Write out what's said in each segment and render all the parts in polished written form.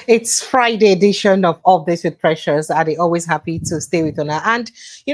It's Friday edition of All This with Precious. And they always happy to stay with Una. And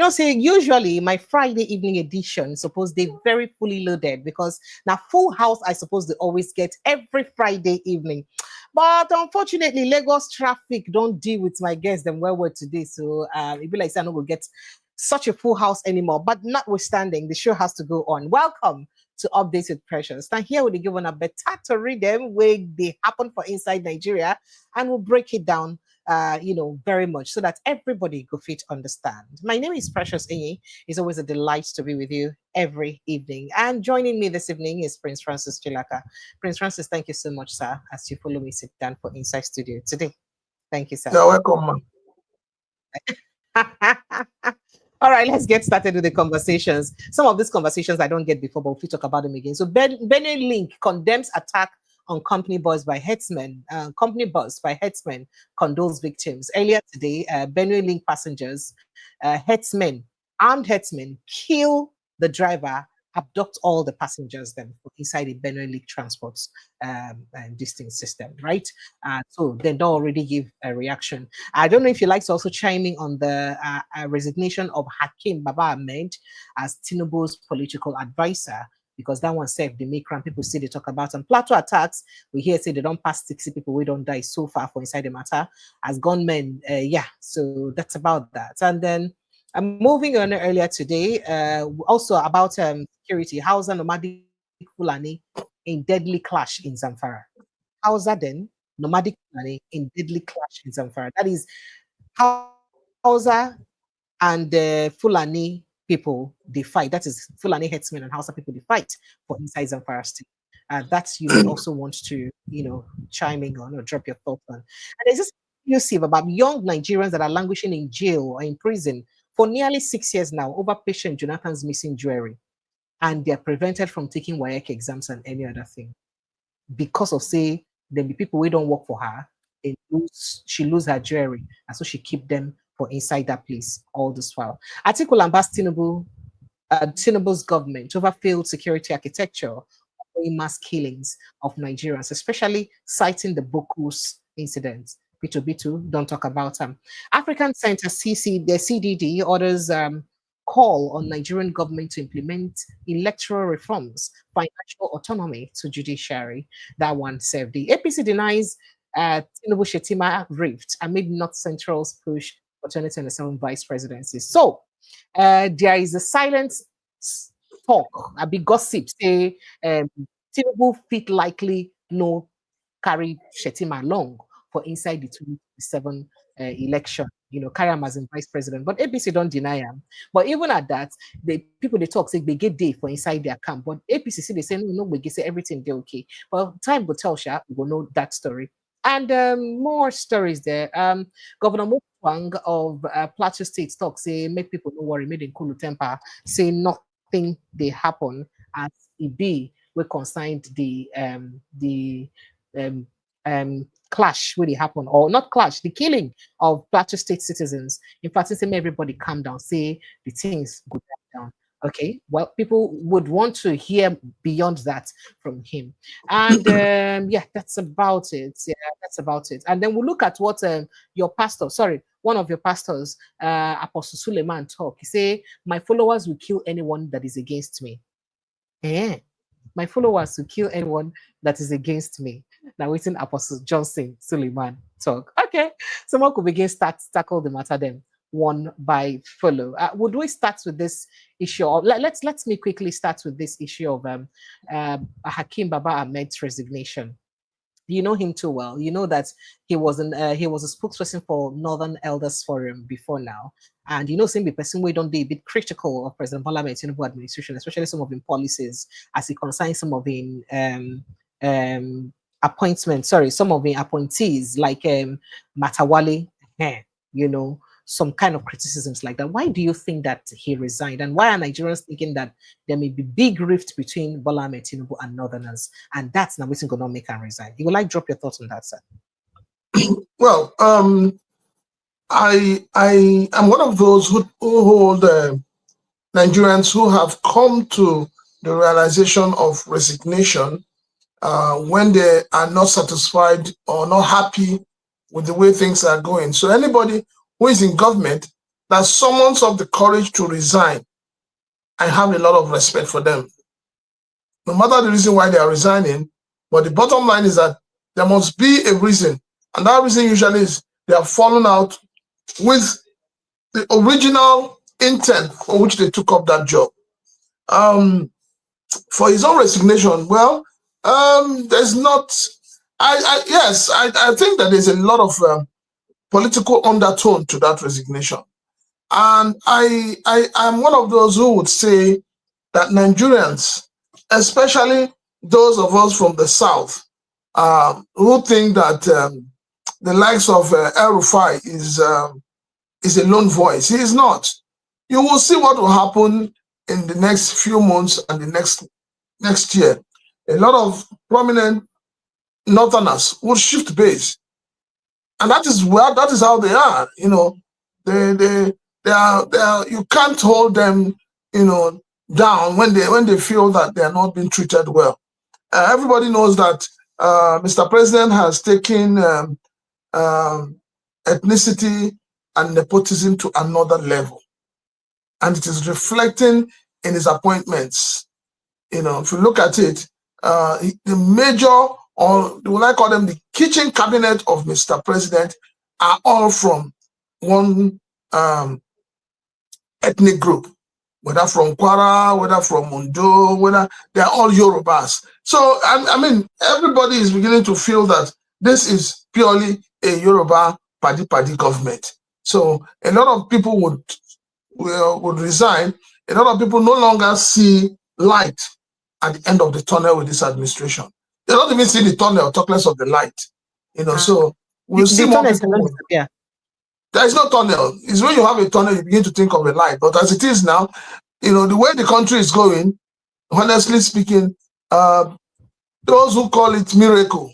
say usually my Friday evening edition suppose they very fully loaded because now full house I suppose they always get every Friday evening. But unfortunately, Lagos traffic don't deal with my guests them well today. So it be like I no go get such a full house anymore. But notwithstanding, the show has to go on. Welcome to Updates with Precious. Now here we'll give on a better to read them where they happen for inside Nigeria, and we'll break it down very much so that everybody could fit understand. My name is Precious Enyi. It's always a delight to be with you every evening. And joining me this evening is Prince Francis Chilaka. Prince Francis, thank you so much, sir, as you follow me sit down for Inside Studio today. Thank you, sir. You're welcome, man. All right, let's get started with the conversations. Some of these conversations I don't get before, but we'll talk about them again. So Benue Link condemns attack on company bus by headsmen. Company bus by headsmen condoles victims. Earlier today, Benue Link passengers, armed headsmen, kill the driver, abduct all the passengers then inside the Benue Link transports and distance system, right? So they don't already give a reaction. I don't know if you like to also chime in on the resignation of Hakim Baba Ahmed as Tinubu's political advisor, because that one said the make people say they talk about and plateau attacks. We hear say they don't pass 60 people, we don't die so far for inside the matter as gunmen. So that's about that. And then I'm moving on earlier today, also about security. Hausa nomadic Fulani in deadly clash in Zamfara. Hausa then nomadic Fulani in deadly clash in Zamfara. That is Hausa and Fulani people they fight. That is Fulani headsmen and Hausa people they fight for inside Zamfara state. That you may also want to chime in on or drop your thoughts on. And there's this exclusive about young Nigerians that are languishing in jail or in prison for nearly 6 years now over patient Jonathan's missing jewelry, and they're prevented from taking WAEC exams and any other thing because of say then the people who don't work for her, she lose her jewelry, and so she keep them for inside that place all this while. Article ambassador Tinubu's government over failed security architecture, mass killings of Nigerians, especially citing the Bokus incidents. B2B2, don't talk about them. African Center the CDD orders call on Nigerian government to implement electoral reforms, financial autonomy to judiciary. That one served. The APC denies Tinubu Shetima rift amid North Central's push for 2027 vice presidency. So there is a silent talk, a big gossip, say Tinubu fit likely no carry Shetima along for inside the 2027 election, carry him as in vice president. But APC don't deny him. But even at that, the people they talk say they get day for inside their camp. But APC say they say no, we say everything they okay. Well, time will tell, Sha, we will know that story. And more stories there. Governor Mopwang of Plateau State talk say make people no worry, made in cool temper, say nothing they happen as it be we consigned the clash really happen, or not clash, the killing of Plateau State citizens. In fact, say everybody calm down, say the things go down. Okay, well, people would want to hear beyond that from him. And that's about it. Yeah, that's about it. And then we'll look at what one of your pastors, Apostle Suleiman, talk. He say, my followers will kill anyone that is against me. My followers will kill anyone that is against me. Now, waiting Apostle Johnson Suleiman talk. Okay, someone could begin tackle the matter then one by follow. Would we start with this issue? Or let's me quickly start with this issue of Hakim Baba Ahmed's resignation. You know him too well. You know that he was a spokesperson for Northern Elders Forum before now. And same the person we don't be a bit critical of President Bola Ahmed Tinubu administration, especially some of his policies as he concerns some of his appointments, some of the appointees like Matawale, some kind of criticisms like that. Why do you think that he resigned? And why are Nigerians thinking that there may be big rift between Bola Ahmed Tinubu and Northerners? And that's now what's going to make him resign. You would like drop your thoughts on that, sir? Well, I am one of those who hold Nigerians who have come to the realization of resignation when they are not satisfied or not happy with the way things are going. So anybody who is in government that summons up the courage to resign, I have a lot of respect for them. No matter the reason why they are resigning, but the bottom line is that there must be a reason. And that reason usually is they have fallen out with the original intent for which they took up that job. For his own resignation, well, there's not, I think that there's a lot of political undertone to that resignation. And I'm one of those who would say that Nigerians, especially those of us from the South, who think that the likes of El Rufai is a lone voice. He is not. You will see what will happen in the next few months and the next year. A lot of prominent Northerners will shift base, and that is how they are. You know, they are. You can't hold them, you know, down when they feel that they are not being treated well. Everybody knows that Mr. President has taken ethnicity and nepotism to another level, and it is reflecting in his appointments. You know, if you look at it, the major, or will I call them the kitchen cabinet of Mr. President, are all from one ethnic group, whether from Kwara, whether from Mundo, whether they're all Yorubas. So, I mean, everybody is beginning to feel that this is purely a Yoruba party government. So a lot of people would resign. A lot of people no longer see light at the end of the tunnel with this administration. They don't even see the tunnel, talk less of the light. You know, so we'll see more people. Yeah. There is no tunnel. It's when you have a tunnel, you begin to think of a light. But as it is now, you know, the way the country is going, honestly speaking, those who call it miracle,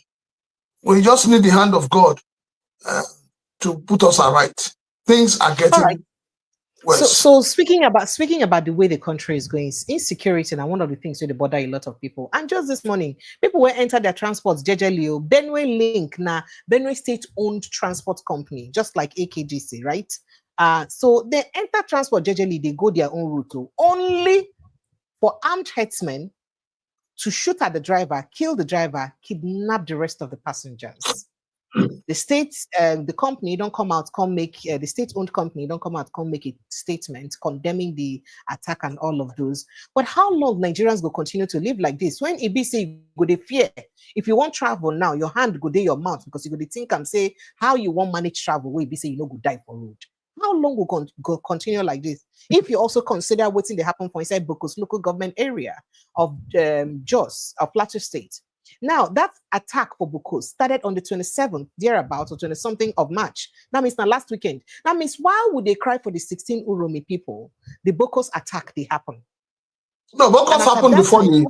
we just need the hand of God to put us aright. Things are getting worse. So speaking about the way the country is going, insecurity, and one of the things that bother a lot of people. And just this morning, people will enter their transports, JJLio, Benue Link, Benue state-owned transport company, just like AKGC, right? So they enter transport, JJLio, they go their own route, only for armed herdsmen to shoot at the driver, kill the driver, kidnap the rest of the passengers. The state, the company don't come out, the state-owned company don't come out, make a statement condemning the attack and all of those. But how long Nigerians will continue to live like this? When EB say go dey fear, if you want travel now, your hand go dey your mouth because you go dey think and say how you want manage travel. Where EB say you no go die for road. How long will go continue like this? If you also consider what's in the happen for inside Bokos local government area of Jos, of Plateau State. Now, that attack for Bokos started on the 27th, thereabouts, or 20-something of March. That means now last weekend. That means why would they cry for the 16 Uromi people? The Bokos attack, they happen. No, Bokos happened before the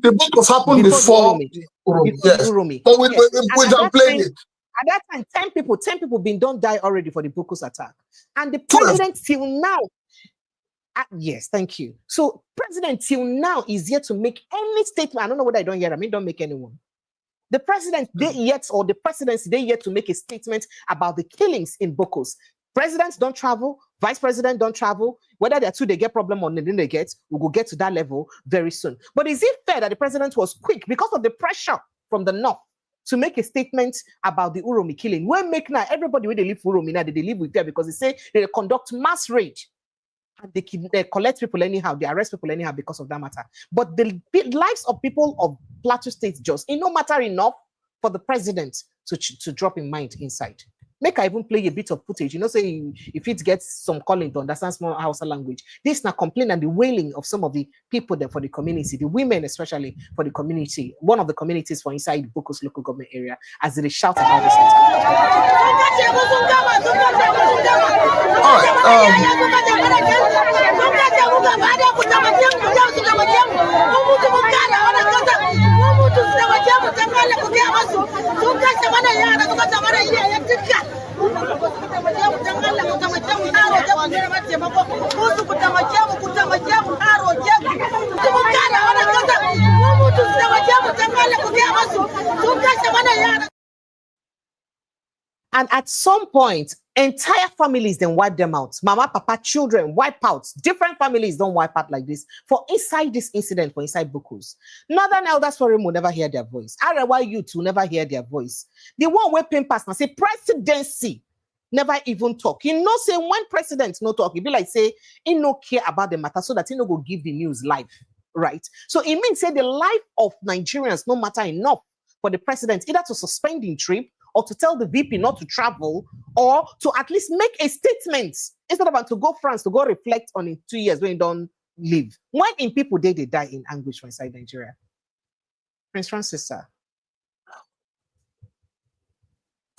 Bokos happened before Uromi. Yes. Uromi. But we downplayed it. At that time, 10 people been don't die already for the Bokos attack. And the president till now, yes, thank you. So president till now is yet to make any statement. I don't know what I don't hear. I mean, don't make anyone. The president, the presidency, they yet to make a statement about the killings in Bokos. Presidents don't travel, vice president don't travel. Whether they're two, they get problem or then they get, we will get to that level very soon. But is it fair that the president was quick because of the pressure from the north to make a statement about the Uromi killing? When make now everybody where they live Uromi now, they live with them because they say they conduct mass raid. And they collect people anyhow, they arrest people anyhow because of that matter. But the lives of people of Plateau State just, it no matter enough for the president to drop in mind inside. Make I even play a bit of footage. You know, say if it gets some calling to understand small Hausa language. This is not complaint and the wailing of some of the people there for the community, the women especially for the community, one of the communities for inside Bokos local government area, as they shout about this attack. All right. And at some point, entire families then wipe them out. Mama, papa, children wipe out. Different families don't wipe out like this. For inside this incident, for inside Bukus. Northern Elders Forum will never hear their voice. Arewa youth will never hear their voice. The one where pen pass now say presidency never even talk. You know, say when president no talk, it be like say he no care about the matter so that he no go give the news live. Right? So it means say the life of Nigerians no matter enough for the president either to suspend the trip or to tell the VP not to travel, or to at least make a statement instead of to go France to go reflect on in 2 years when you don't live. When in people they die in anguish from inside Nigeria. Prince Francis, sir.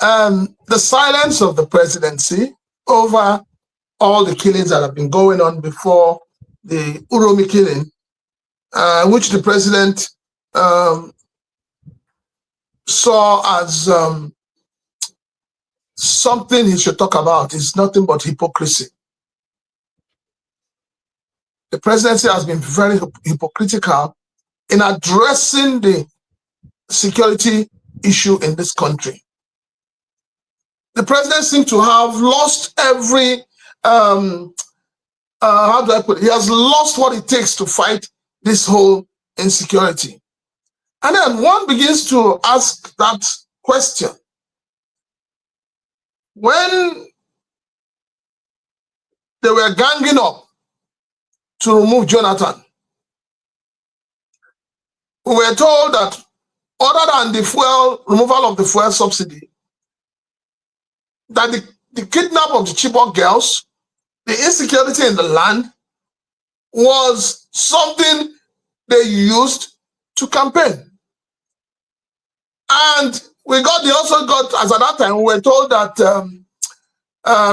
The silence of the presidency over all the killings that have been going on before the Uromi killing, which the president saw as something he should talk about, is nothing but hypocrisy. The presidency has been very hypocritical in addressing the security issue in this country. The president seems to have lost every, how do I put it? He has lost what it takes to fight this whole insecurity. And then one begins to ask that question. When they were ganging up to remove Jonathan, we were told that other than the removal of the fuel subsidy, that the kidnap of the Chibok girls, the insecurity in the land, was something they used to campaign. And we also got, as at that time, we were told that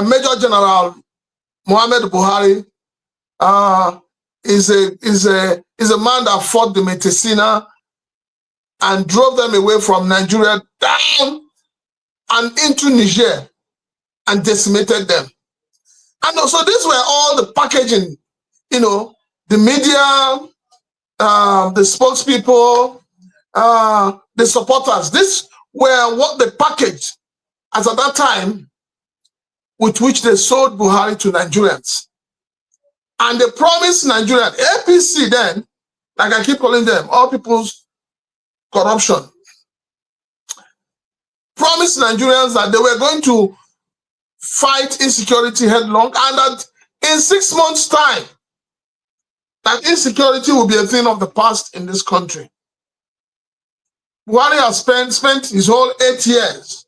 Major General Muhammad Buhari is a man that fought the Metesina and drove them away from Nigeria down and into Niger and decimated them. And also these were all the packaging, you know, the media, the spokespeople, the supporters. This were what they packaged as at that time with which they sold Buhari to Nigerians. And they promised Nigerians, APC then, like I keep calling them, all people's corruption, promised Nigerians that they were going to fight insecurity headlong and that in 6 months' time, that insecurity will be a thing of the past in this country. Buhari has spent his whole 8 years.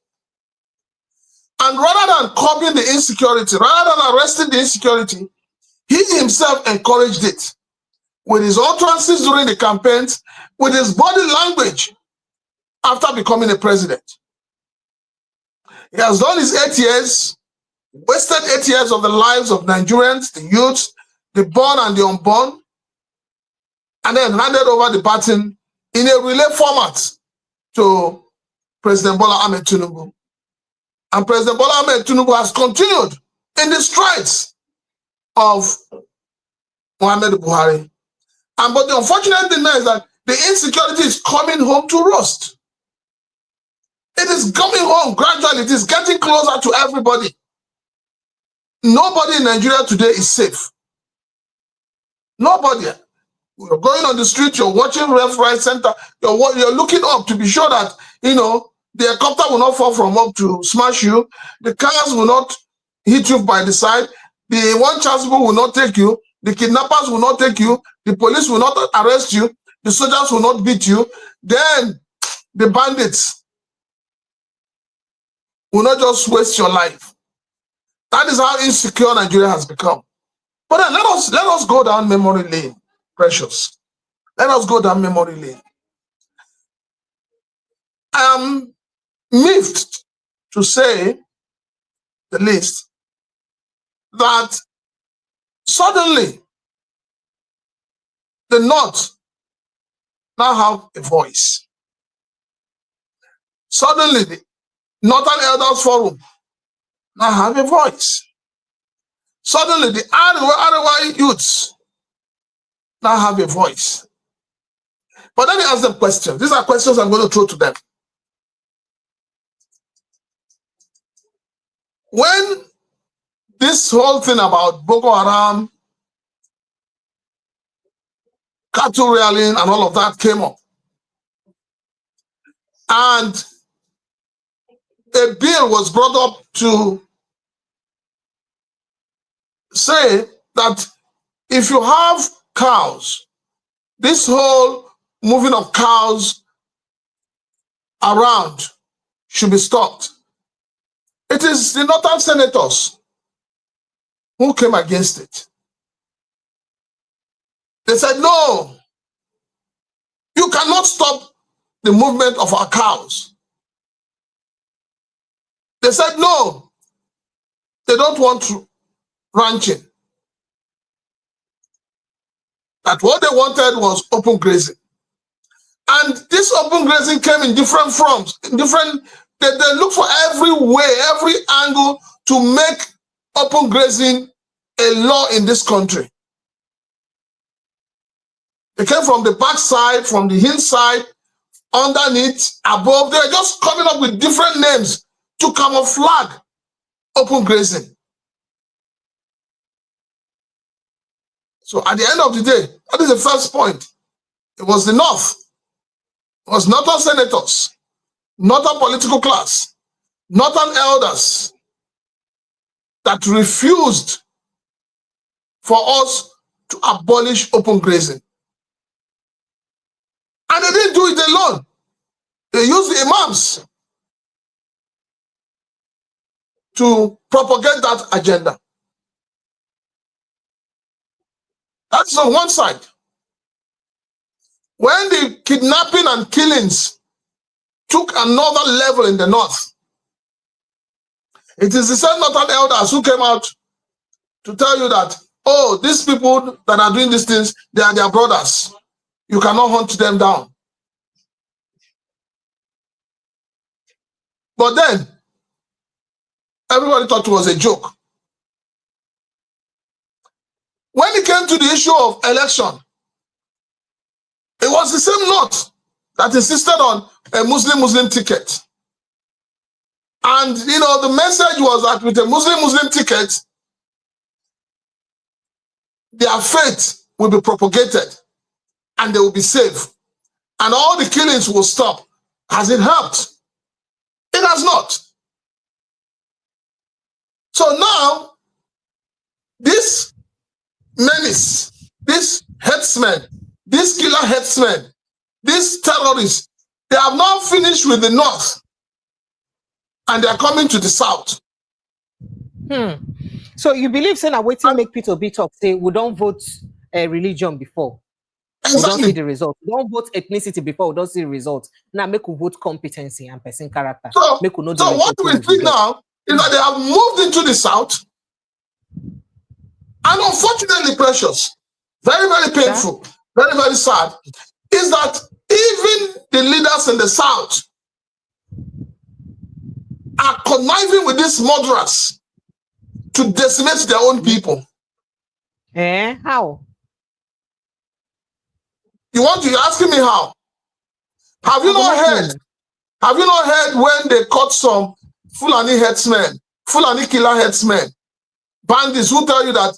And rather than curbing the insecurity, rather than arresting the insecurity, he himself encouraged it with his utterances during the campaigns, with his body language after becoming a president. He has done his 8 years, wasted 8 years of the lives of Nigerians, the youths, the born and the unborn, and then handed over the baton in a relay format to President Bola Ahmed Tinubu. And President Bola Ahmed Tinubu has continued in the strides of Muhammad Buhari. But the unfortunate thing now is that the insecurity is coming home to roost. It is coming home gradually. It is getting closer to everybody. Nobody in Nigeria today is safe. Nobody. You're going on the street, you're watching left, right, center, you're looking up to be sure that, you know, the helicopter will not fall from up to smash you, the cars will not hit you by the side, the one chance people will not take you, the kidnappers will not take you, the police will not arrest you, the soldiers will not beat you, then the bandits will not just waste your life. That is how insecure Nigeria has become. But then let us go down memory lane, precious. Let us go down memory lane. I am miffed to say the least that suddenly the North now have a voice. Suddenly the Northern Elders Forum now have a voice. Suddenly the Arewa youths now have a voice. But let me ask them questions. These are questions I'm going to throw to them. when this whole thing about Boko Haram, cattle rallying, and all of that came up, and a bill was brought up to say that if you have cows, this whole moving of cows around should be stopped. It is the northern senators who came against it. They said, no, you cannot stop the movement of our cows. They said, no, they don't want ranching. That what they wanted was open grazing. And this open grazing came in different forms, in different, they look for every way, every angle to make open grazing a law in this country. They came from the backside, from the inside, underneath, above. They're just coming up with different names to camouflage open grazing. So at the end of the day, that is the first point. It was the North. It was northern senators, northern political class, northern elders that refused for us to abolish open grazing. And they didn't do it alone. They used the imams to propagate that agenda. That's on one side. When the kidnapping and killings took another level in the north, it is the same northern elders who came out to tell you that, oh, these people that are doing these things, they are their brothers. You cannot hunt them down. But then, everybody thought it was a joke. When it came to the issue of election, it was the same North that insisted on a Muslim ticket. And, you know, the message was that with a Muslim ticket, their faith will be propagated and they will be safe. And all the killings will stop. Has it helped? It has not. So now, this menace, this headsmen, these killer headsmen, these terrorists, they have now finished with the North and they are coming to the South. So you believe saying that waiting make Peter B talk say we don't vote religion before. Exactly. We don't see the result. We don't vote ethnicity before we don't see the result. Now make we vote competency and person character. So, make we know so what we see now is that they have moved into the South. And unfortunately, Precious, very, very painful, very, very sad, is that even the leaders in the South are conniving with these murderers to decimate their own people. How? You want to ask me how? Have you not heard? Have you not heard when they caught some Fulani headsmen, Fulani killer headsmen, bandits who tell you that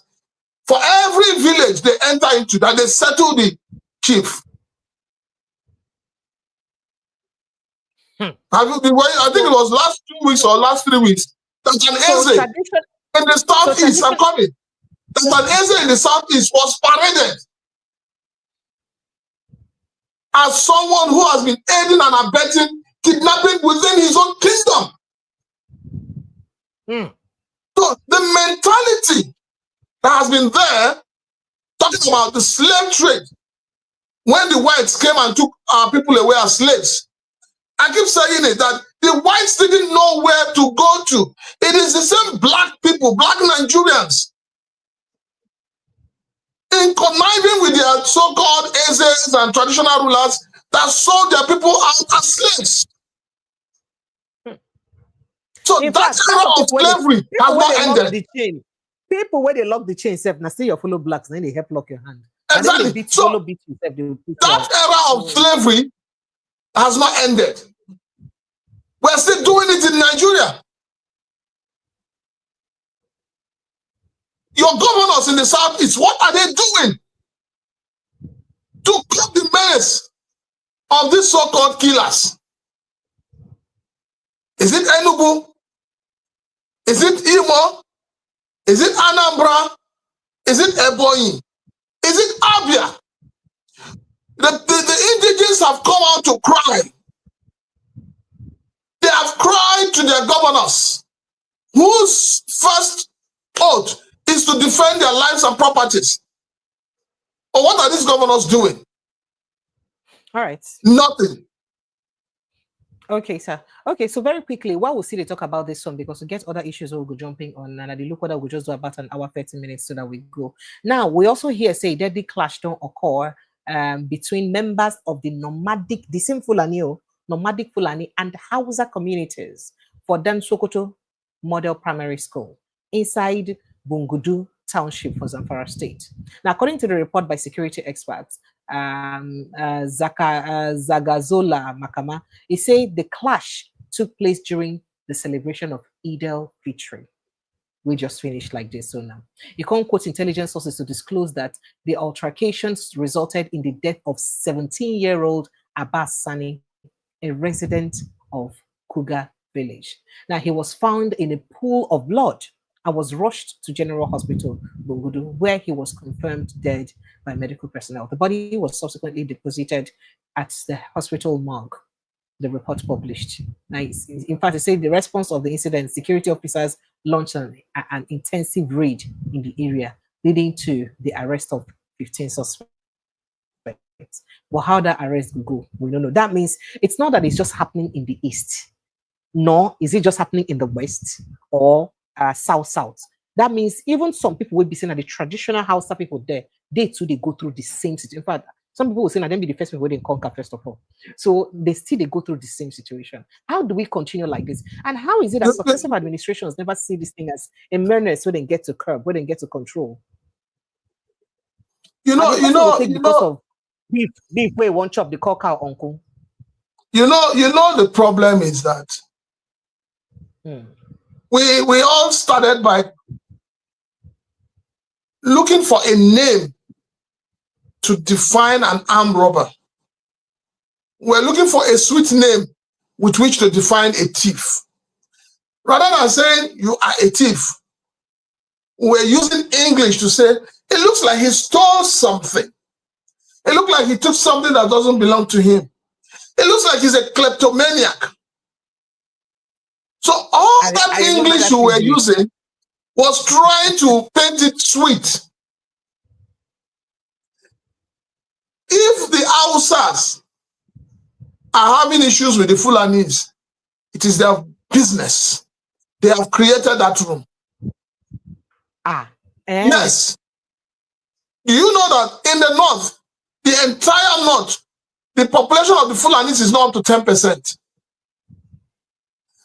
for every village they enter into, that they settle the chief? Have you been waiting? I think it was last 2 weeks or last 3 weeks that an Eze in the southeast, I'm coming, that an Eze in the southeast was paraded as someone who has been aiding and abetting kidnapping within his own kingdom. So the mentality that has been there, talking about the slave trade, when the whites came and took our people away as slaves, I keep saying it, that the whites didn't know where to go to. It is the same black people, black Nigerians, in conniving with their so-called Ezes and traditional rulers that sold their people out as slaves. So that era of slavery has not ended. People where they lock the chain, now say you follow blacks, then they help lock your hand. Exactly. So that era of slavery has not ended. We're still doing it in Nigeria. Your governors in the Southeast, what are they doing to curb the menace of these so-called killers? Is it Enugu? Is it Imo? Is it Anambra? Is it Ebonyi? Is it Abia? The indigents have come out to cry. They have cried to their governors, whose first oath is to defend their lives and properties. But what are these governors doing? All right. Nothing. Okay, sir. Okay, so very quickly, while we see they talk about this one, because we get other issues we'll go jumping on, and I look what we'll just do about an hour, 30 minutes so that we go. Now, we also hear say deadly clash don't occur between members of the same Fulani, nomadic Fulani and Hausa communities for Dan Sokoto Model Primary School inside Bungudu Township for Zamfara State. Now, according to the report by security experts, Zagazola Makama, he said the clash took place during the celebration of Eid al-Fitr. We just finished like this, so now you can't quote intelligence sources to disclose that the altercations resulted in the death of 17-year-old Abbas Sani, a resident of Kuga village. Now he was found in a pool of blood and was rushed to General Hospital, Bungudu, where he was confirmed dead by medical personnel. The body was subsequently deposited at the hospital morgue, the report published. Now, in fact, it said the response of the incident, security officers launched an intensive raid in the area, leading to the arrest of 15 suspects. Well, how that arrest will go, we don't know. That means it's not that it's just happening in the east, nor is it just happening in the west or south. That means even some people will be saying that the traditional Hausa people there, they too, they go through the same situation. In fact, some people will say that them be the first people they conquer first of all. So they go through the same situation. How do we continue like this? And how is it that successive administrations never see this thing as a menace so they get to curb, where they get to control? Because of beef where one chop the cock out uncle. The problem is that we all started by looking for a name to define an armed robber. We're looking for a sweet name with which to define a thief. Rather than saying you are a thief, we're using English to say it looks like he stole something. It looks like he took something that doesn't belong to him. It looks like he's a kleptomaniac. So all that English we were using was trying to paint it sweet. If the Hausas are having issues with the Fulanis, it is their business. They have created that room. Yes. Do you know that in the north, the entire north, the population of the Fulanis is not up to 10%?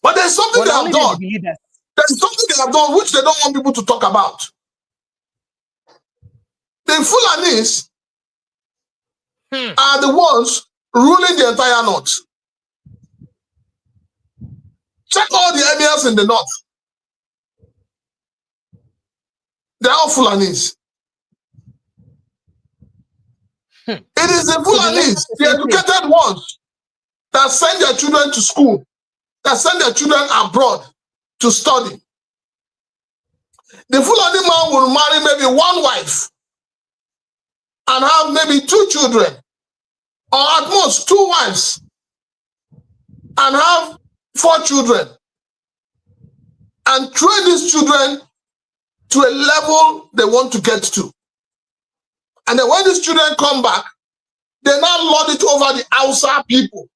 But there's something they have done. There's something they have done which they don't want people to talk about. The Fulanis are the ones ruling the entire north. Check all the emirs in the north. They're all Fulanis. It is the Fulanis, the educated ones, that send their children to school, that send their children abroad to study. The Fulani man will marry maybe one wife and have maybe 2 children, or at most 2 wives, and have 4 children, and train these children to a level they want to get to. And then when these children come back, they now lord it over the Hausa people.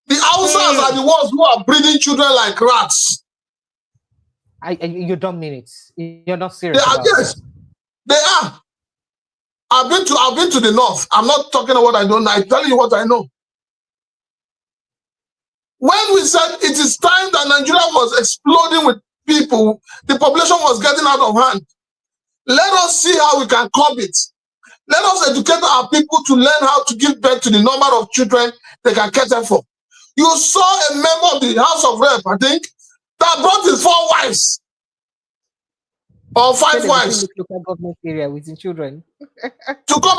The Hausas are the ones who are breeding children like rats. You don't mean it. You're not serious. Yes, they are. I've been to the north. I'm not talking about what I don't know. I'm telling you what I know. When we said it is time that Nigeria was exploding with people, the population was getting out of hand. Let us see how we can curb it. Let us educate our people to learn how to give birth to the number of children they can cater for. You saw a member of the House of Rep, I think, that brought his 4 wives. or 5 wives local government area with children to come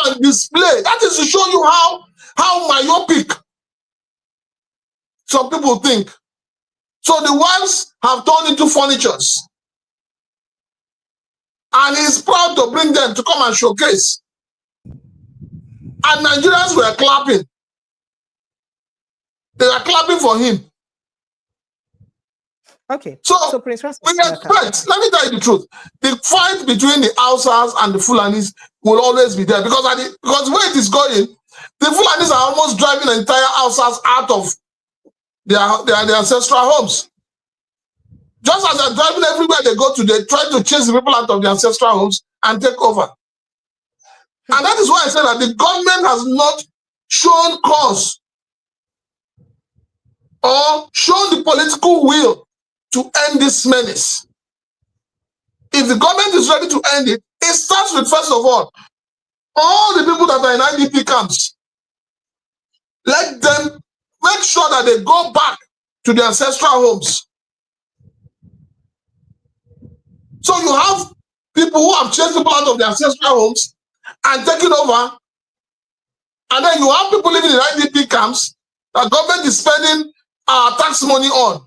and display. That is to show you how myopic some people think. So the wives have turned into furnitures, and he's proud to bring them to come and showcase. And Nigerians were clapping. They were clapping for him. Okay. So Prince Francis, we expect, let me tell you the truth, the fight between the Hausas and the Fulanis will always be there, because where it is going, the Fulanis are almost driving the entire Hausas out of their ancestral homes. Just as they're driving everywhere they go to, they try to chase the people out of their ancestral homes and take over. And that is why I said that the government has not shown cause or shown the political will to end this menace. If the government is ready to end it, it starts with, first of all the people that are in IDP camps. Let them make sure that they go back to their ancestral homes. So you have people who have chased people out of their ancestral homes and taken over, and then you have people living in IDP camps that government is spending our tax money on.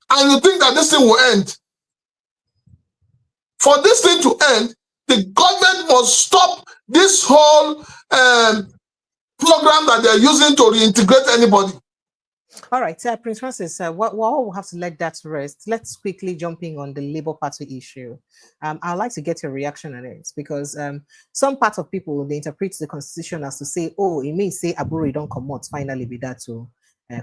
And you think that this thing will end. For this thing to end, the government must stop this whole program that they're using to reintegrate anybody. All right, Prince Francis, we'll have to let that rest. Let's quickly jump in on the Labour Party issue. I'd like to get your reaction on it, because some part of people, they interpret the constitution as to say, oh, it means say Abure don't come out, finally be that to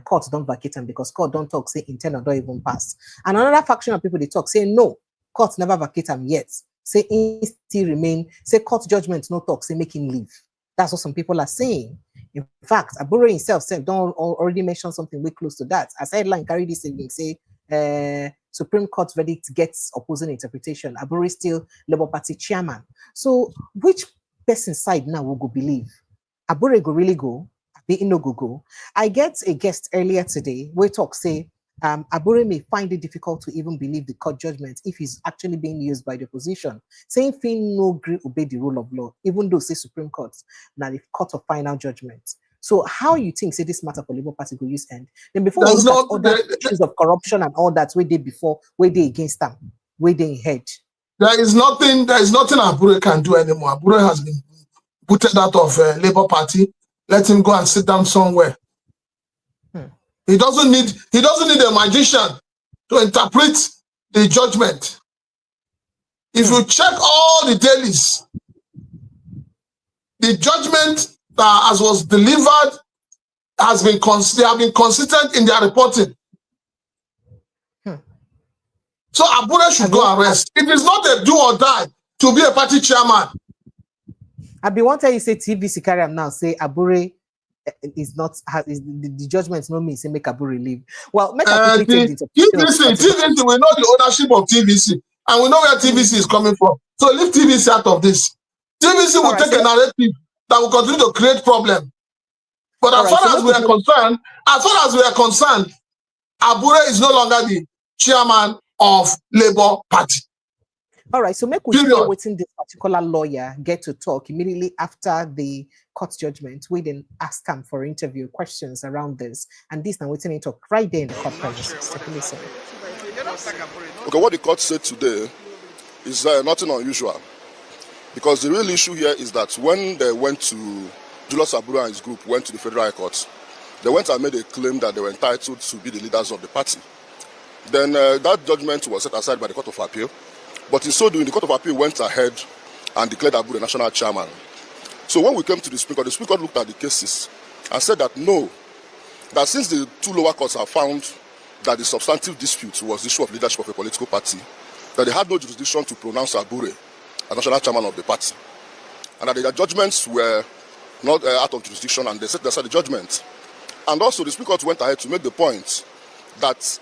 court don't vacate them, because court don't talk, say intend or don't even pass. And another faction of people, they talk, say no, court never vacate them yet. Say he still remain, say court judgment no talk, say make him leave. That's what some people are saying. In fact, Abure himself said, don't already mention something way close to that. As headline carry this evening, say Supreme Court verdict gets opposing interpretation. Abure still Labour Party chairman. So which person's side now will go believe? Abure go really go? Be no go. I get a guest earlier today. We talk say Abure may find it difficult to even believe the court judgment if he's actually being used by the opposition, saying Finn no agree obey the rule of law, even though say Supreme Court now the court of final judgment. So how you think say this matter for Labour Party go use end? Then before we look at other issues of corruption and all that, where they before, where they against them, where they head. There is nothing Abure can do anymore. Abure has been booted out of Labour Party. Let him go and sit down somewhere. He doesn't need a magician to interpret the judgment. If you check all the dailies, the judgment that as was delivered has been they have been consistent in their reporting. So Abure should go and rest. It is not a do or die to be a party chairman. I be one time you say TVC carry am now say Abure is not the judgment no mean say make Abure leave. Well, make TVC, we know the ownership of TVC, and we know where TVC is coming from. So leave TVC out of this. TVC will take a narrative that will continue to create problem. But as far as we are concerned, Abure is no longer the chairman of Labour Party. All right, so make we hear waiting this particular lawyer get to talk immediately after the court judgment. We then ask him for interview questions around this, and this now waiting to talk right there in the court premises. Okay, what the court said today is nothing unusual, because the real issue here is that when they went to Julius Abure and his group went to the Federal High Court, they went and made a claim that they were entitled to be the leaders of the party. Then that judgment was set aside by the Court of Appeal. But in so doing, the Court of Appeal went ahead and declared Abure the national chairman. So when we came to the Supreme Court looked at the cases and said that no, that since the two lower courts have found that the substantive dispute was the issue of leadership of a political party, that they had no jurisdiction to pronounce Abure as national chairman of the party, and that their judgments were not out of jurisdiction, and they set aside the judgment. And also the Supreme Court went ahead to make the point that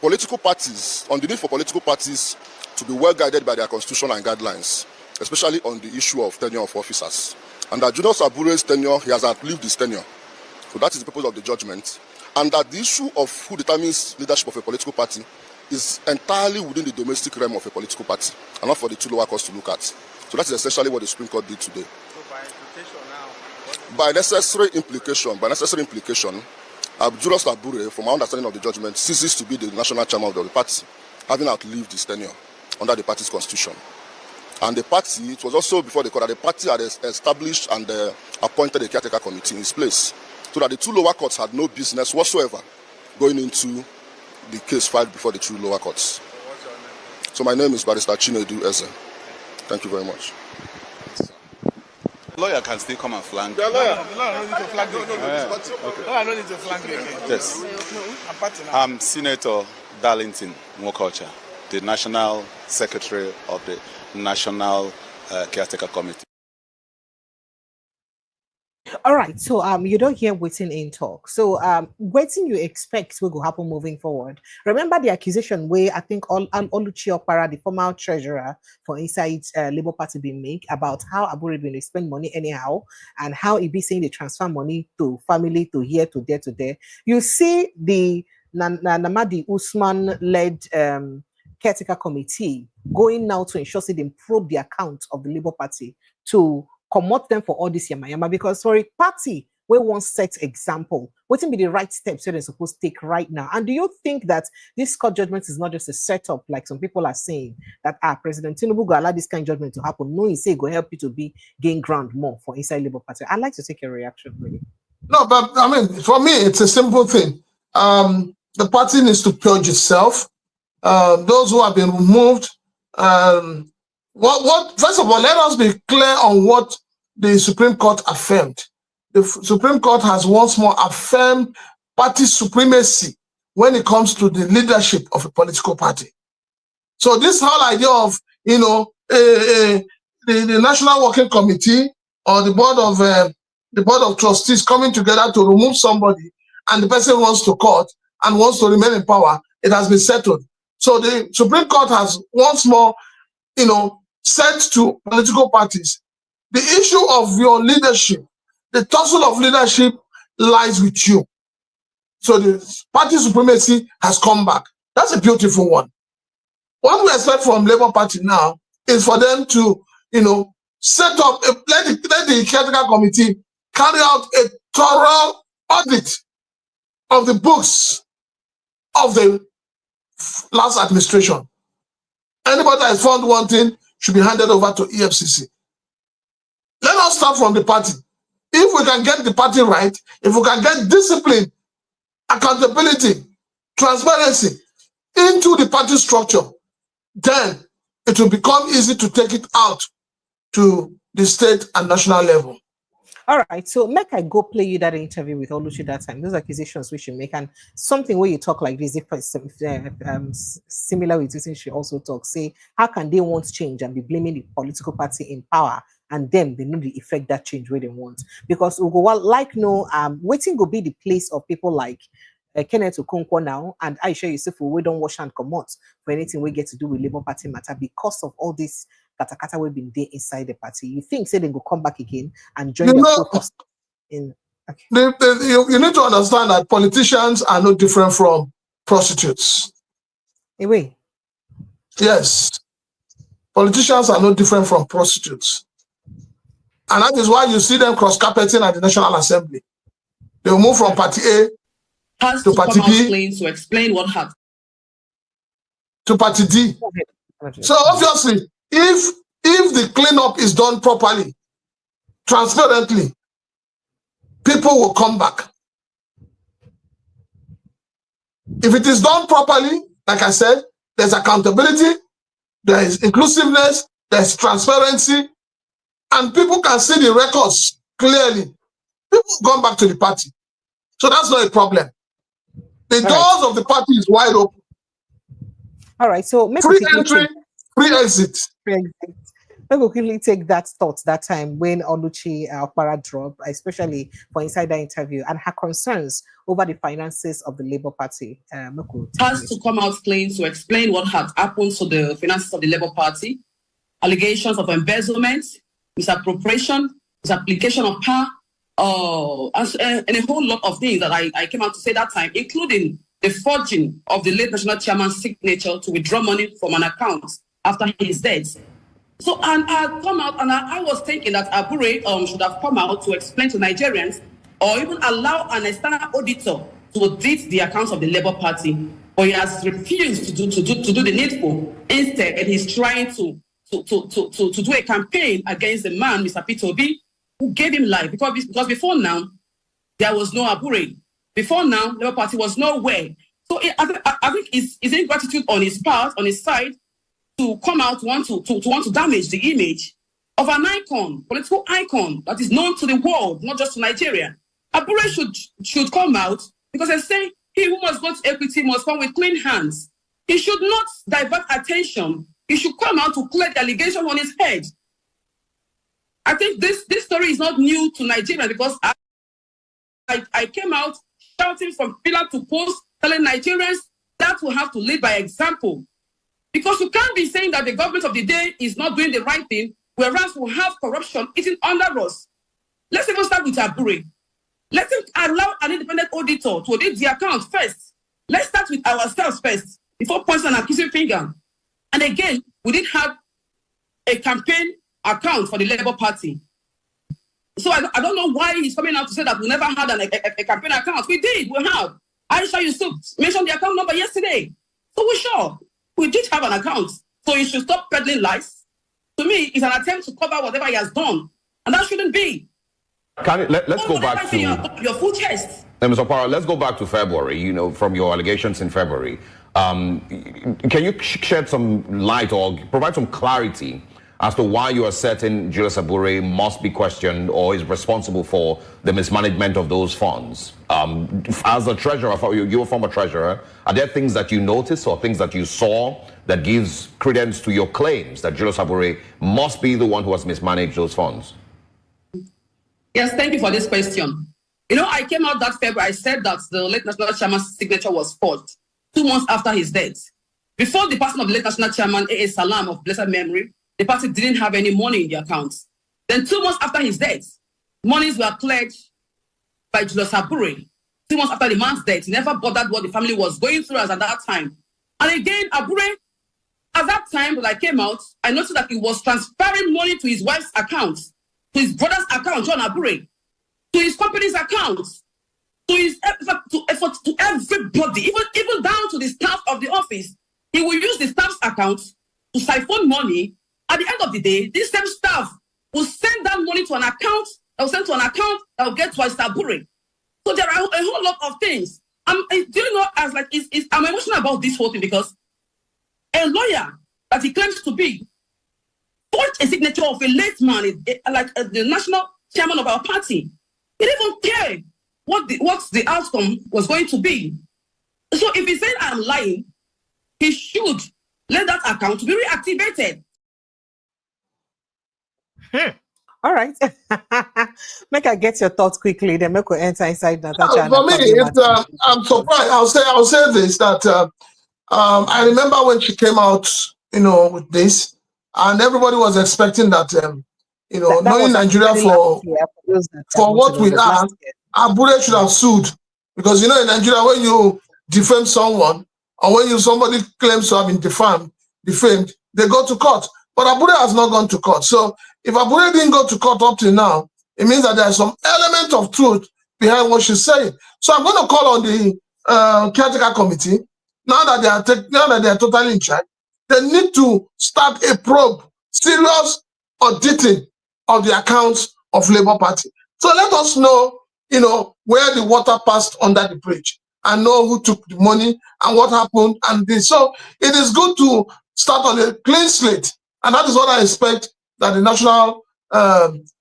political parties, on the need for political parties to be well guided by their constitution and guidelines, especially on the issue of tenure of officers. And that Julius Abure's tenure, he has outlived his tenure. So that is the purpose of the judgment. And that the issue of who determines leadership of a political party is entirely within the domestic realm of a political party and not for the two lower courts to look at. So that is essentially what the Supreme Court did today. So by implication now, By necessary implication, Julius Labure, from my understanding of the judgment, ceases to be the national chairman of the party, having outlived his tenure under the party's constitution. And the party, it was also before the court that the party had established and appointed a caretaker committee in his place, so that the two lower courts had no business whatsoever going into the case filed before the two lower courts. what's your name? So my name is Barrister Chinedu Eze. Thank you very much. The lawyer can still come and flank. The lawyer no need to flag me. The lawyer no need to flag me again. Yes. I'm party now. I'm Senator Darlington Nwokocha, the National Secretary of the National Caretaker Committee. All right, so you don't hear waiting in talk. So waiting you expect will happen moving forward. Remember the accusation where I think Oluchi Okpara, the former treasurer for inside Labour Party, been made about how Abure been spend money anyhow and how he be saying they transfer money to family to here to there to there. You see the Namadi Usman led caretaker committee going now to ensure they probe the account of the Labour Party to comot them for all this yama because for a party where one set example, what will be the right steps they're supposed to take right now? And do you think that this court judgment is not just a setup, like some people are saying that President Tinubu go allow this kind of judgment to happen? No, he say go help you to gain ground more for inside Labour Party. I'd like to take a reaction, really. No, but I mean, for me, it's a simple thing. The party needs to purge itself. Those who have been removed. First of all, let us be clear on what the Supreme Court affirmed. The Supreme Court has once more affirmed party supremacy when it comes to the leadership of a political party. So this whole idea of, the National Working Committee or the Board of Trustees coming together to remove somebody and the person wants to court and wants to remain in power, it has been settled. So the Supreme Court has once more, said to political parties, the issue of your leadership, the tussle of leadership lies with you. So the party supremacy has come back. That's a beautiful one. What we expect from Labour Party now is for them to, set up, let the caretaker committee carry out a thorough audit of the books of the last administration. Anybody that is found wanting should be handed over to EFCC. Let us start from the party. If we can get the party right, if we can get discipline, accountability, transparency into the party structure, then it will become easy to take it out to the state and national level. All right, so make I go play you that interview with Oluchi that time. Those accusations we should make, and something where you talk like this, if similar with this, she also talk, say, how can they want change and be blaming the political party in power, and then they know the effect that change where they want? Because we go waiting will be the place of people like Kenneth Okonkwo now and Aisha Yusufu, we don't wash and come out for anything we get to do with Labour Party matter because of all this katakata we've been there inside the party. You think say they will come back again and join the focus in? Okay. You need to understand that politicians are no different from prostitutes. Anyway. Yes. Politicians are no different from prostitutes. And that is why you see them cross-carpeting at the National Assembly. They will move from Party A to Party B to explain what happened to Party D. So obviously, if the cleanup is done properly, transparently, people will come back. If it is done properly, like I said, there's accountability, there is inclusiveness, there's transparency, and people can see the records clearly. People will come back to the party. So that's not a problem. The doors of the party is wide open. All right, so free entry, free exit. Free exit. Let me quickly take that thought that time when Oluchi Okpara dropped, especially for insider interview, and her concerns over the finances of the Labour Party. Has to come out clean to explain what had happened to the finances of the Labour Party, allegations of embezzlement, misappropriation, misapplication of power, and a whole lot of things that I came out to say that time, including the forging of the late national chairman's signature to withdraw money from an account after his death. So, and I come out, and I was thinking that Abure should have come out to explain to Nigerians, or even allow an external auditor to audit the accounts of the Labour Party. But he has refused to do the needful. Instead, he's trying to do a campaign against the man, Mr. Peter Obi, who gave him life. Because before now, there was no Abure. Before now, the Labour Party was nowhere. So I think it's ingratitude on his part, on his side, to come out want to damage the image of an icon, political icon that is known to the world, not just to Nigeria. Abure should come out, because they say he who must go to equity must come with clean hands. He should not divert attention. He should come out to clear the allegation on his head. I think this story is not new to Nigeria, because I came out shouting from pillar to post, telling Nigerians that we have to lead by example. Because you can't be saying that the government of the day is not doing the right thing, whereas we have corruption eating under us. Let's even start with Abure. Let's allow an independent auditor to audit the account first. Let's start with ourselves first, before pointing an accusing finger. And again, we didn't have a campaign account for the Labour Party. So I don't know why he's coming out to say that we never had a campaign account. We did, we have. Aisha Yusuf mentioned the account number yesterday. So we're sure. We did have an account. So he should stop peddling lies. To me, it's an attempt to cover whatever he has done. And that shouldn't be. Let's go back to your full chest. Mr. Parra, let's go back to February, from your allegations in February. Can you shed some light or provide some clarity as to why you are certain Julius Abure must be questioned or is responsible for the mismanagement of those funds? As a treasurer, you're a former treasurer, are there things that you noticed or things that you saw that gives credence to your claims that Julius Abure must be the one who has mismanaged those funds? Yes, thank you for this question. I came out that February, I said that the late national chairman's signature was forged 2 months after his death. Before the passing of the late national chairman, A.A. Salam of blessed memory, the party didn't have any money in the accounts. Then 2 months after his death, monies were cleared by Julius Abure. 2 months after the man's death, he never bothered what the family was going through as at that time. And again, Abure, at that time when I came out, I noticed that he was transferring money to his wife's account, to his brother's account, John Abure, to his company's account, to everybody, even down to the staff of the office. He will use the staff's account to siphon money. At the end of the day, this same staff will send that money to an account that will send to an account that will get to Abure. So there are a whole lot of things. I'm emotional about this whole thing, because a lawyer that he claims to be forged a signature of a late man, the national chairman of our party. He didn't even care what the outcome was going to be. So if he said I'm lying, he should let that account be reactivated. All right. Make I get your thoughts quickly, then make we enter inside Natasha. For me, I'm surprised. I'll say this, that I remember when she came out, with this, and everybody was expecting that, knowing Nigeria for what we are, Abure should have sued. Because, in Nigeria, when you defame someone, or when somebody claims to have been defamed, they go to court. But Abure has not gone to court. So if Abure didn't go to court up till now, it means that there's some element of truth behind what she's saying. So I'm going to call on the caretaker committee, now that they are totally in charge. They need to start a probe, serious auditing of the accounts of Labour Party. So let us know, where the water passed under the bridge, and know who took the money and what happened. And this. So it is good to start on a clean slate. And that is what I expect that the National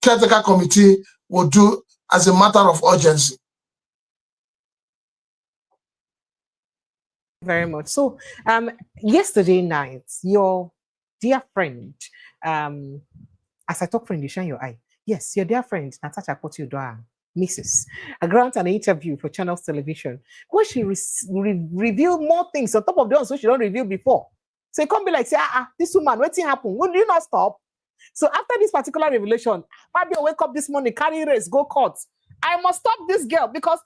Caretaker Committee will do as a matter of urgency. Very much. So yesterday night, your dear friend, as I talk friend, you shine your eye. Yes, your dear friend, Natasha Akpoti, Mrs. grant an interview for Channels Television, where she revealed more things on top of the ones so she don't reveal before. So it can't be like, say, this woman, what's happened? Will you not stop? So after this particular revelation, Akpabio wake up this morning, carry race, go court. I must stop this girl, because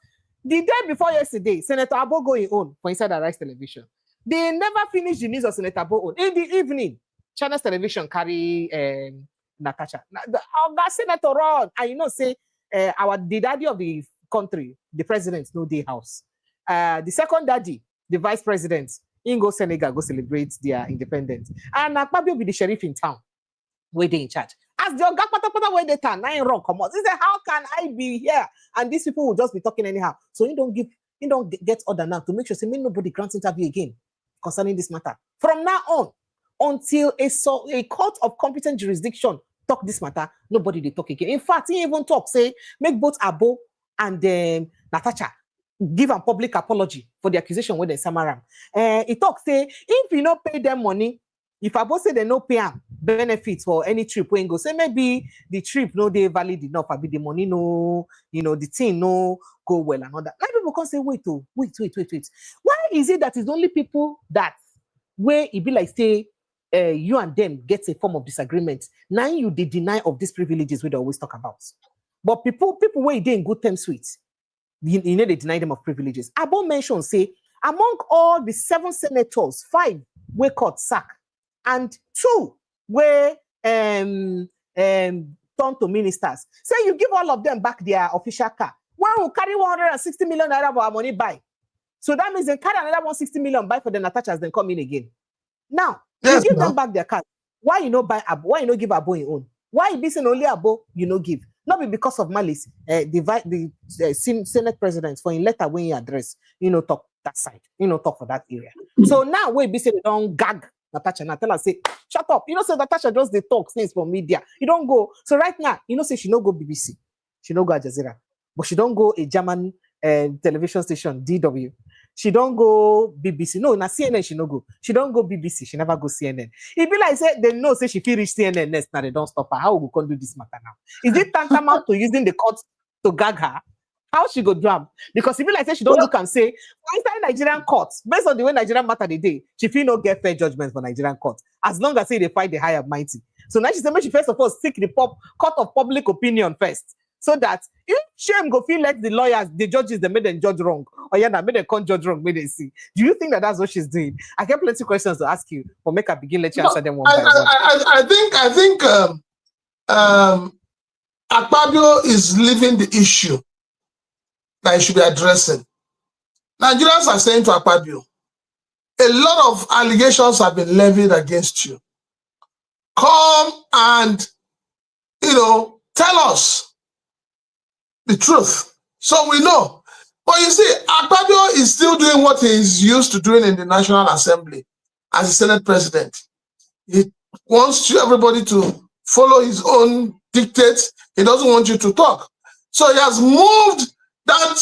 The day before yesterday, Senator Abbo going on for Inside Arise Television. They never finished the news of Senator Abbo on. In the evening, China's television carry Natasha. That senator run, and you know, say the daddy of the country, the president, no day house. The second daddy, the vice president, in go Senegal, go celebrate their independence. And Akpabio be the sheriff in town, where they in charge. As the Oga Patapata where they turn, I wrong come out. He said, how can I be here? And these people will just be talking anyhow. So you don't get order now to make sure say nobody grants interview again concerning this matter. From now on, until a court of competent jurisdiction talk this matter, nobody they talk again. In fact, he even talk, say, make both Abbo and Natasha give a public apology for the accusation with the Samaram. He talk, say, if you not pay them money, if Abbo say they no pay them benefits for any trip when go, say maybe the trip no they valid enough, but the money no, the thing no go well and all that. Like people can say, wait. Why is it that it's only people that where it be like say you and them get a form of disagreement? Now you they deny of these privileges we always talk about. But people where they in good terms with, they deny them of privileges. Abbo mentioned say among all the 7 senators, 5 were court sack, and 2 were turned to ministers. Say you give all of them back their official car. One will carry 160 million naira of our money buy. So that means they carry another 160 million buy for the Natachas, then come in again. Now, you give them back their car. Why you not buy Abbo? Why you not give Abbo your own? Why you be saying only Abbo you no give? Not be because of malice. The Senate president for in letter when you address, talk that side, talk for that area. So now we be saying don't gag Natasha. Now tell her say, shut up. Say Natasha just the talk things for media. You don't go. So right now, say she no go BBC, she no go Al Jazeera, but she don't go a German television station, DW. She don't go BBC. No, na CNN she no go. She don't go BBC. She never go CNN. It be like say they know say she feel reach CNN next. Now they don't stop her. How we can do this matter now? Is it tantamount to using the court to gag her? How she go drum? Because it be like say she don't look and say, why is that Nigerian courts? Based on the way Nigerian matter the day, she feel no get fair judgment for Nigerian courts. As long as say they fight the higher mighty. So now she said, she first of all seek the court of public opinion first. So that if shame go feel like the lawyers, the judges, they made them judge wrong. Or yeah, made them can't judge wrong, made them see. Do you think that that's what she's doing? I get plenty of questions to ask you, but make her begin, let you answer them one by one. I think Akpabio is leaving the issue that he should be addressing. Nigerians are saying to Akpabio, a lot of allegations have been levied against you. Come and, tell us the truth, so we know. But you see, Akpabio is still doing what he is used to doing in the National Assembly as a Senate president. He wants everybody to follow his own dictates. He doesn't want you to talk. So he has moved that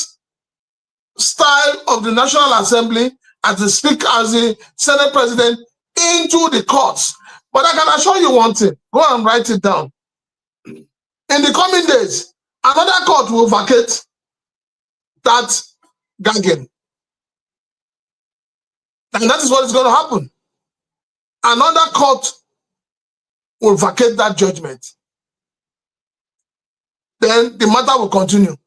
style of the National Assembly as the speaker, as the Senate president, into the courts. But I can assure you one thing. Go and write it down. In the coming days, another court will vacate that gagging. And that is what is going to happen. Another court will vacate that judgment. Then the matter will continue.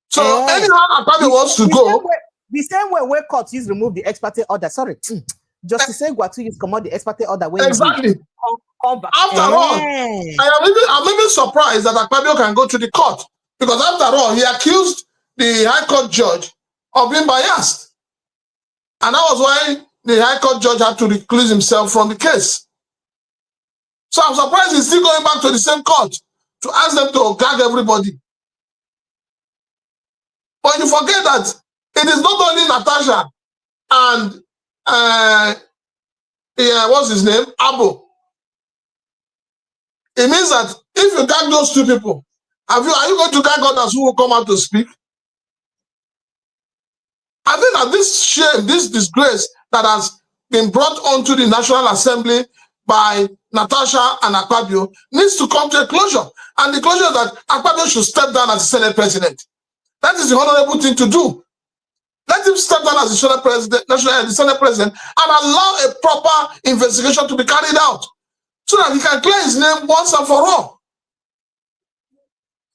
So anyhow Akpabio wants to go. The same way where courts use remove the ex parte order. Sorry. Justice Egwatu use command the ex parte order when exactly. After all, I'm even surprised that Akpabio can go to the court. Because after all, he accused the High Court judge of being biased. And that was why the High Court judge had to recluse himself from the case. So I'm surprised he's still going back to the same court to ask them to gag everybody. But you forget that it is not only Natasha and what's his name? Abbo. It means that if you gag those 2 people, are you going to gag others who will come out to speak? I think that this shame, this disgrace that has been brought onto the National Assembly by Natasha and Akpabio needs to come to a closure. And the closure is that Akpabio should step down as the Senate president. That is the honorable thing to do. Let him step down as the Senate president, the Senate president, and allow a proper investigation to be carried out so that he can clear his name once and for all.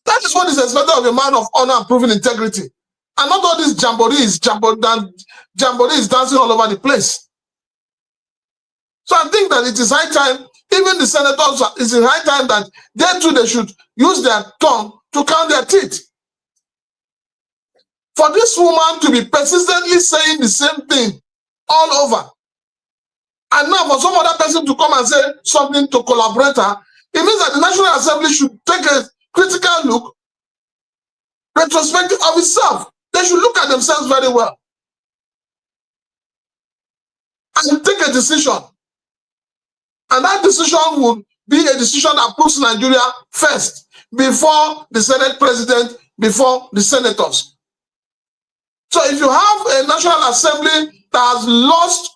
That is what is expected of a man of honor and proven integrity. And not all these jamborees dancing all over the place. So I think that it is high time, even the senators, it's high time that they too, they should use their tongue to count their teeth. For this woman to be persistently saying the same thing all over, and now for some other person to come and say something to collaborate her, it means that the National Assembly should take a critical look, retrospective of itself. They should look at themselves very well and take a decision. And that decision would be a decision that puts Nigeria first, before the Senate President, before the senators. So if you have a National Assembly that has lost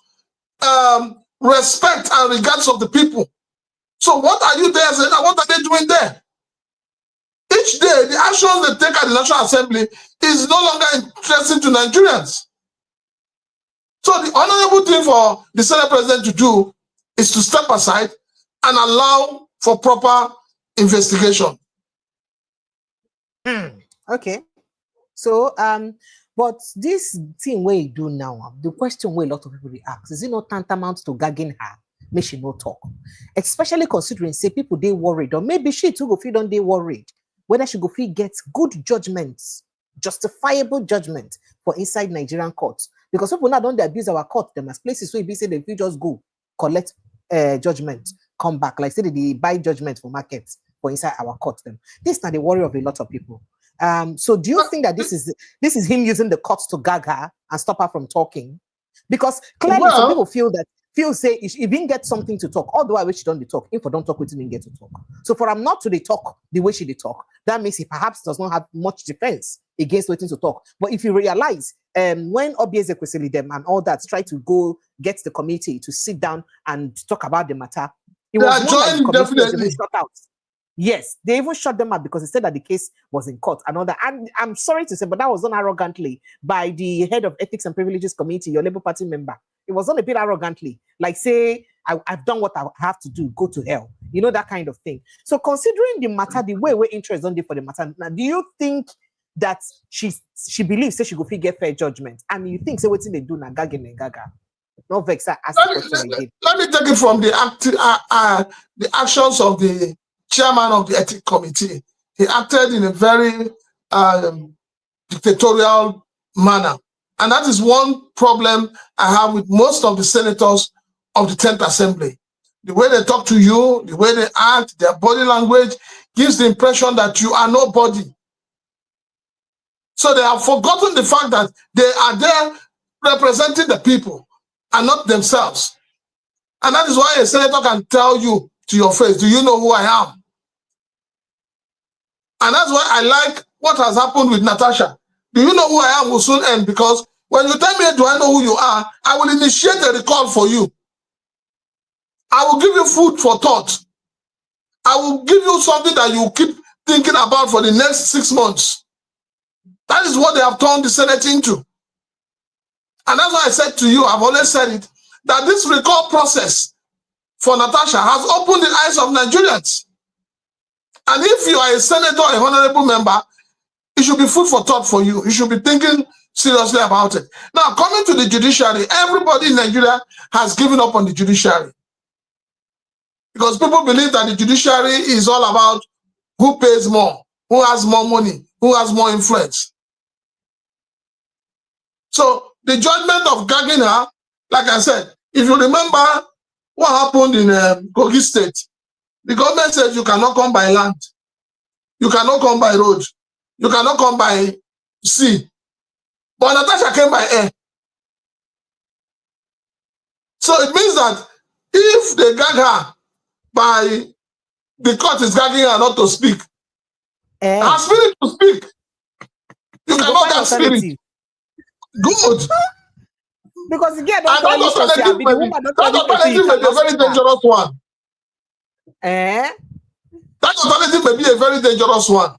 respect and regards of the people, so what are you there saying? What are they doing there? Each day, the actions they take at the National Assembly is no longer interesting to Nigerians. So the honorable thing for the Senate President to do is to step aside and allow for proper investigation. Okay. So, but this thing where you do now, the question where a lot of people ask, is it not tantamount to gagging her? Make she not talk. Especially considering, say, people they worried, or maybe she too go feel don't they worried, whether she go feel get good judgments, justifiable judgment for inside Nigerian courts. Because people now don't they abuse our court, them as places where we say they just go collect judgment, come back, like say they buy judgment for markets for inside our court. Them. This is not the worry of a lot of people. So do you think that this is him using the courts to gag her and stop her from talking? Because clearly some people feel say if he didn't get something to talk, although I wish she don't talk, if I don't talk with him, get to talk. So for him not to talk the way she did talk, that means he perhaps does not have much defense against waiting to talk. But if you realize when Obieze Kwesili them and all that try to go get the committee to sit down and talk about the matter, it was more like the shut out. Yes, they even shut them up because they said that the case was in court. And I'm sorry to say, but that was done arrogantly by the head of Ethics and Privileges Committee, your Labour Party member. It was done a bit arrogantly, like say, I've done what I have to do, go to hell. You know, that kind of thing. So considering the matter, the way we're interested on for the matter, now, do you think that she believes that she go get fair judgment? And you think, say, what's they do now, gagging and gaga? No vex, ask the question again. Let me take it from the actions of the chairman of the ethics committee. He acted in a very dictatorial manner. And that is one problem I have with most of the senators of the 10th Assembly. The way they talk to you, the way they act, their body language gives the impression that you are nobody. So they have forgotten the fact that they are there representing the people and not themselves. And that is why a senator can tell you to your face, do you know who I am? And that's why I like what has happened with Natasha. Do you know who I am will soon end, because when you tell me, do I know who you are, I will initiate a recall for you. I will give you food for thought. I will give you something that you keep thinking about for the next 6 months. That is what they have turned the Senate into. And that's why I said to you, I've always said it, that this recall process for Natasha has opened the eyes of Nigerians. And if you are a senator, a honorable member, it should be food for thought for you. You should be thinking seriously about it. Now, coming to the judiciary, everybody in Nigeria has given up on the judiciary. Because people believe that the judiciary is all about who pays more, who has more money, who has more influence. So the judgment of gagging her, like I said, if you remember what happened in Kogi State, the government says you cannot come by land, you cannot come by road, you cannot come by sea. But Natasha came by air. So it means that if they gag her by the court is gagging her not to speak, her spirit to speak. You cannot have spirit. Good. Because again, that alternative may be a very dangerous one. That alternative may be a very dangerous one.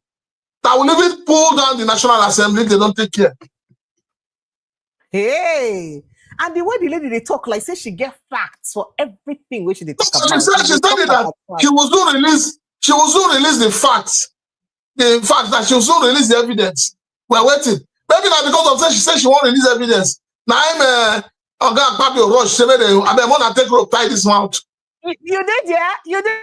That will even pull down the National Assembly if they don't take care. Hey, and the way the lady they talk, like say she get facts for everything which they talk about. She said that she will soon release the facts. The fact that she will soon release the evidence. We're waiting. Maybe not because of that she said she won't release evidence. Now I'm Akpabio rush. Say I want to take rope, tie this mouth. You did, yeah? You did,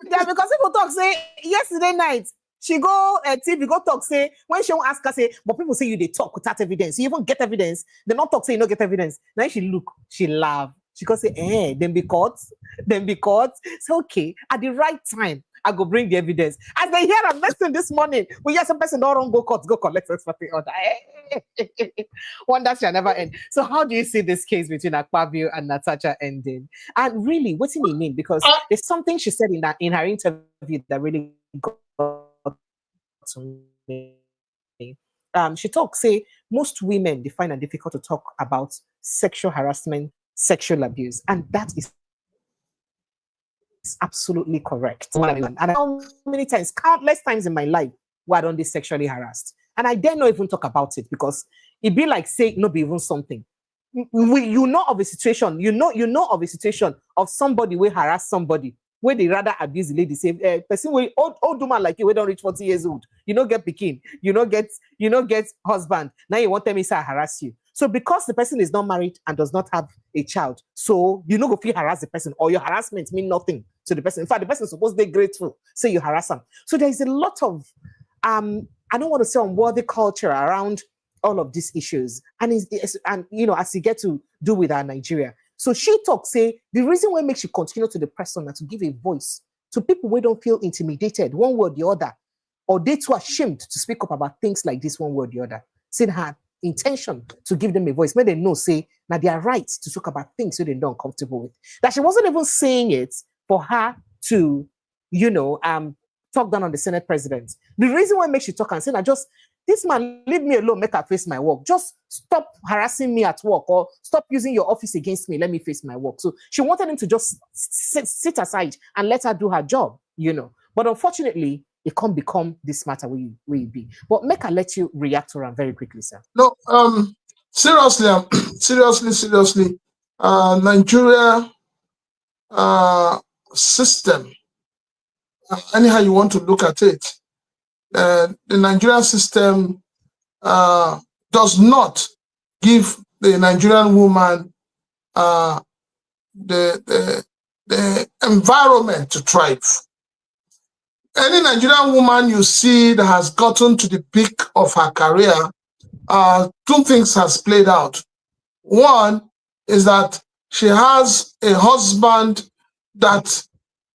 yeah? Because people talk, say, yesterday night, she go TV, go talk, say, when she won't ask her, say, but people say you they talk without evidence. You even get evidence. They not talk, say you don't get evidence. Now she look, she laugh. She go say, then be caught. So, okay, at the right time, I go bring the evidence. As they hear a message this morning, we hear some person don't go court, go collect something order. Wonder shall never end. So how do you see this case between Akpabio and Natasha ending? And really, what do you mean? Because there's something she said in her interview that really got to me. She talks, say, most women they find it difficult to talk about sexual harassment, sexual abuse, and that is absolutely correct. And how many times, countless times in my life, where I don't be sexually harassed, and I dare not even talk about it because it be like say no be even something. You know of a situation, you know of a situation of somebody will harass somebody where they rather abuse the lady. Say person will old woman like you, we don't reach 40 years old. You don't get picking, you don't get husband. Now you want them to harass you. So because the person is not married and does not have a child, so you know go feel harass the person, or your harassment mean nothing to the person. In fact, the person is supposed to be grateful, say you harass them. So there is a lot of I don't want to say unworthy culture around all of these issues, and you know, as you get to do with our Nigeria. So she talks, say the reason why makes you continue to the person and to give a voice to people who don't feel intimidated one way or the other, or they too ashamed to speak up about things like this one way or the other. Saying her intention to give them a voice, may they know, say now they are right to talk about things that they're not comfortable with. That she wasn't even saying it for her to, you know, talk down on the Senate president. The reason why makes you talk and say, I just, this man, leave me alone, make her face my work. Just stop harassing me at work, or stop using your office against me. Let me face my work. So she wanted him to just sit aside and let her do her job, you know. But unfortunately, it can't become this matter where you be. But make her let you react to her very quickly, sir. No, seriously, seriously, Nigeria system, anyhow you want to look at it, the Nigerian system does not give the Nigerian woman the environment to thrive. Any Nigerian woman you see that has gotten to the peak of her career, two things has played out. One is that she has a husband that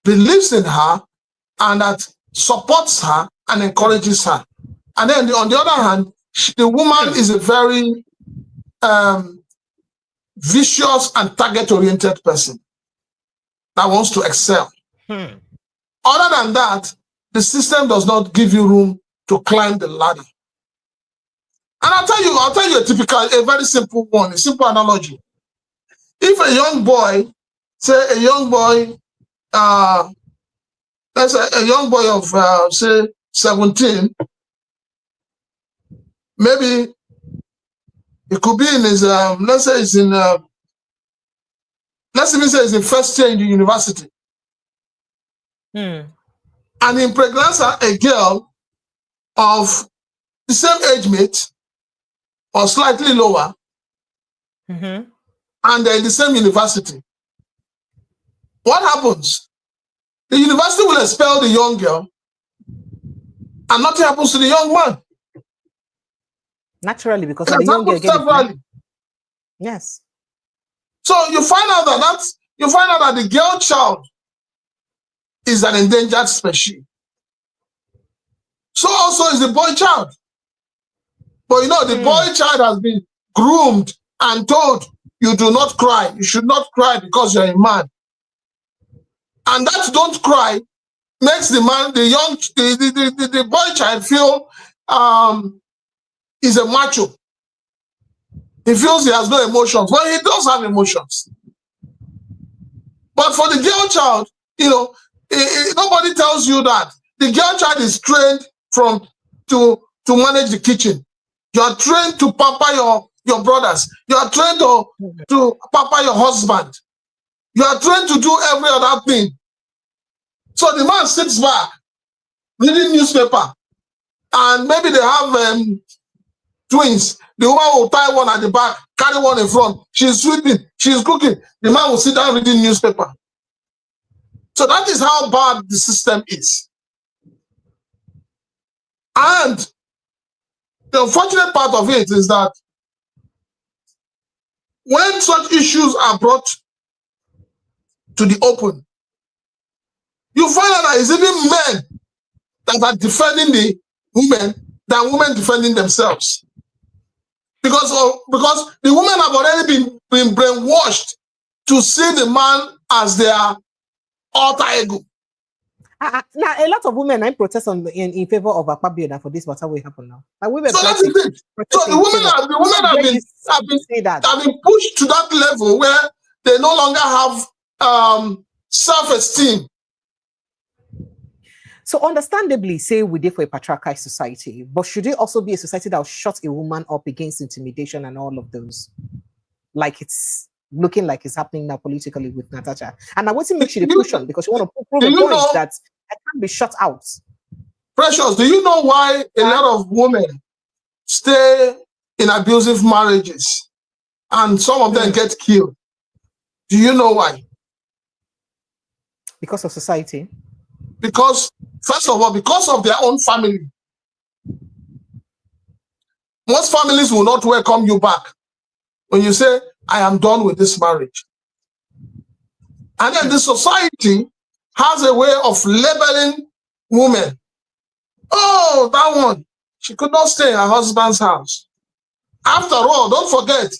believes in her and that supports her and encourages her. And then on the other hand, the woman is a very vicious and target-oriented person that wants to excel. Other than that, the system does not give you room to climb the ladder. And I'll tell you a very simple one, a simple analogy. If a young boy, say a young boy, let's say a young boy of say 17, maybe it could be in his let's even say it's in first year in the university. And he impregnates a girl of the same age mate or slightly lower, and they're in the same university. What happens? The university will expel the young girl, and nothing happens to the young man. Naturally, because the young girl gets it. Yes. So you find out that the girl child is an endangered species. So also is the boy child. But you know, the boy child has been groomed and told, you do not cry. You should not cry because you're a man. And that don't cry makes the man, the boy child feel he's a macho. He feels he has no emotions. Well, he does have emotions. But for the girl child, you know, nobody tells you that. The girl child is trained to manage the kitchen. You are trained to pamper your brothers. You are trained to pamper your husband. You are trained to do every other thing. So the man sits back, reading newspaper, and maybe they have twins. The woman will tie one at the back, carry one in front. She's sweeping, she's cooking. The man will sit down reading newspaper. So that is how bad the system is. And the unfortunate part of it is that when such issues are brought to the open, you find out that it's even men that are defending the women than women defending themselves. Because the women have already been brainwashed to see the man as their alter ego. Now, a lot of women I protest in favor of Akpabio for this matter will happen now. Like women so that's the thing. So the women have been pushed to that level where they no longer have self-esteem. So understandably, say we did for a patriarchal society, but should it also be a society that will shut a woman up against intimidation and all of those? Like it's looking like it's happening now politically with Natasha. And I want to make sure the push on because you want to prove a point that I can't be shut out. Precious, do you know why a lot of women stay in abusive marriages and some of them get killed? Do you know why? Because of society. Because, first of all, because of their own family. Most families will not welcome you back when you say, I am done with this marriage. And then the society has a way of labeling women. Oh, that one, she could not stay in her husband's house. After all, don't forget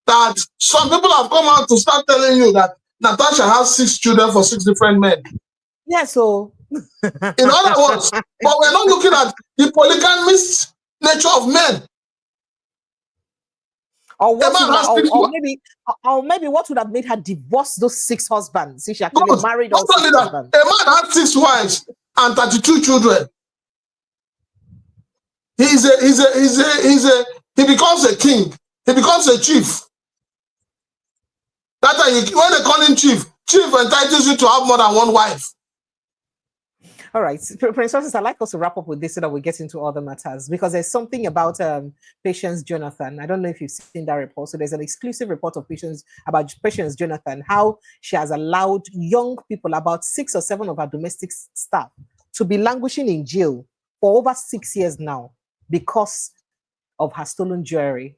that some people have come out to start telling you that Natasha has 6 children for 6 different men. Yeah, so in other words, but we're not looking at the polygamist nature of men. Or maybe what would have made her divorce those 6 husbands? She actually married all 6 husbands. A man had 6 wives and 32 children. He becomes a king. He becomes a chief. That time, when they call him chief entitles you to have more than 1 wife. All right, Prince Francis, I'd like us to wrap up with this so that we get into other matters, because there's something about Patience Jonathan. I don't know if you've seen that report. So there's an exclusive report of Patience Jonathan, how she has allowed young people, about 6 or 7 of her domestic staff, to be languishing in jail for over 6 years now because of her stolen jewelry.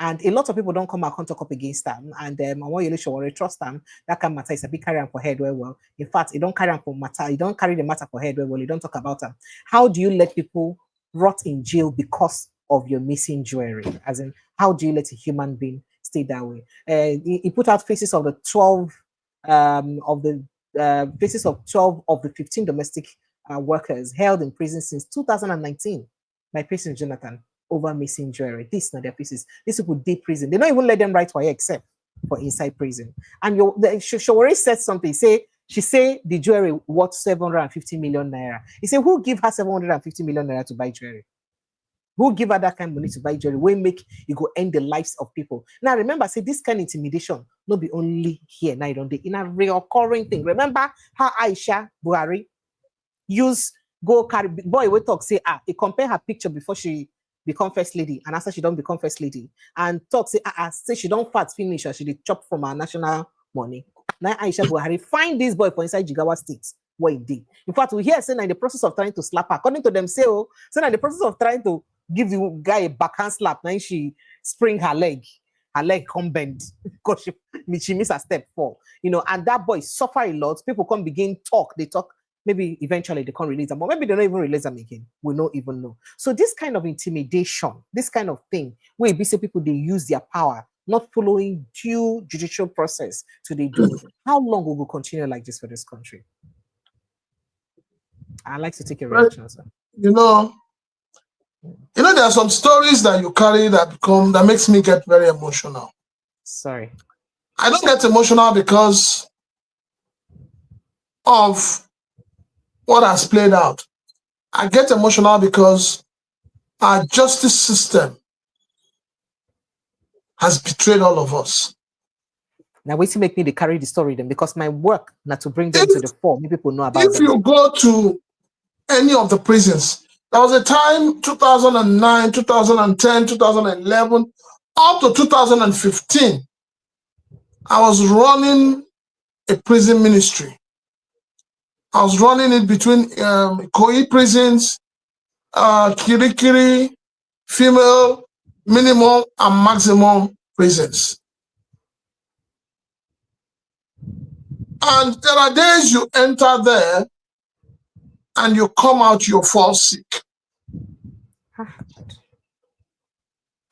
And a lot of people don't come out and talk up against them. And I want you to show trust them. That kind of matter is a big carry on for head well. In fact, you don't carry on for matter. You don't carry the matter for head well. You don't talk about them. How do you let people rot in jail because of your missing jewelry? As in, how do you let a human being stay that way? He put out faces of the 12 faces of 12 of the 15 domestic workers held in prison since 2019 by Patience Jonathan over missing jewelry. This is not their pieces. These people deep prison. They don't even let them write for her except for inside prison. And Shawari said something. She say the jewelry worth 750 million naira. He said, who give her 750 million naira to buy jewelry? Who give her that kind of money to buy jewelry? We make you go end the lives of people. Now remember, say this kind of intimidation not be only here now in a reoccurring thing. Remember how Aisha Buhari go carry boy we talk say he compare her picture before she become first lady and after she don't become first lady and talk say she don't fat finish or she did chop from her national money. Now Aisha Buhari find this boy for inside Jigawa State what he did. In fact, we hear saying in the process of trying to slap her, according to them say in the process of trying to give the guy a backhand slap, now she spring her leg come bend because she missed a step 4, and that boy suffer a lot. People come begin they talk. Maybe eventually they can't release them, or maybe they don't even release them again. We don't even know. So this kind of intimidation, this kind of thing, where we see people, they use their power, not following due judicial process to they do. How long will we continue like this for this country? I'd like to take a reaction, sir. There are some stories that you carry that makes me get very emotional. Sorry. I don't get emotional because of what has played out. I get emotional because our justice system has betrayed all of us. Now, wait to make me carry the story then, because my work not to bring them to the fore. Maybe people know about If you go to any of the prisons, There was a time, 2009, 2010, 2011, up to 2015, I was running a prison ministry. I was running it between Koi prisons, Kirikiri, female, minimum and maximum prisons. And there are days you enter there and you come out, you fall sick.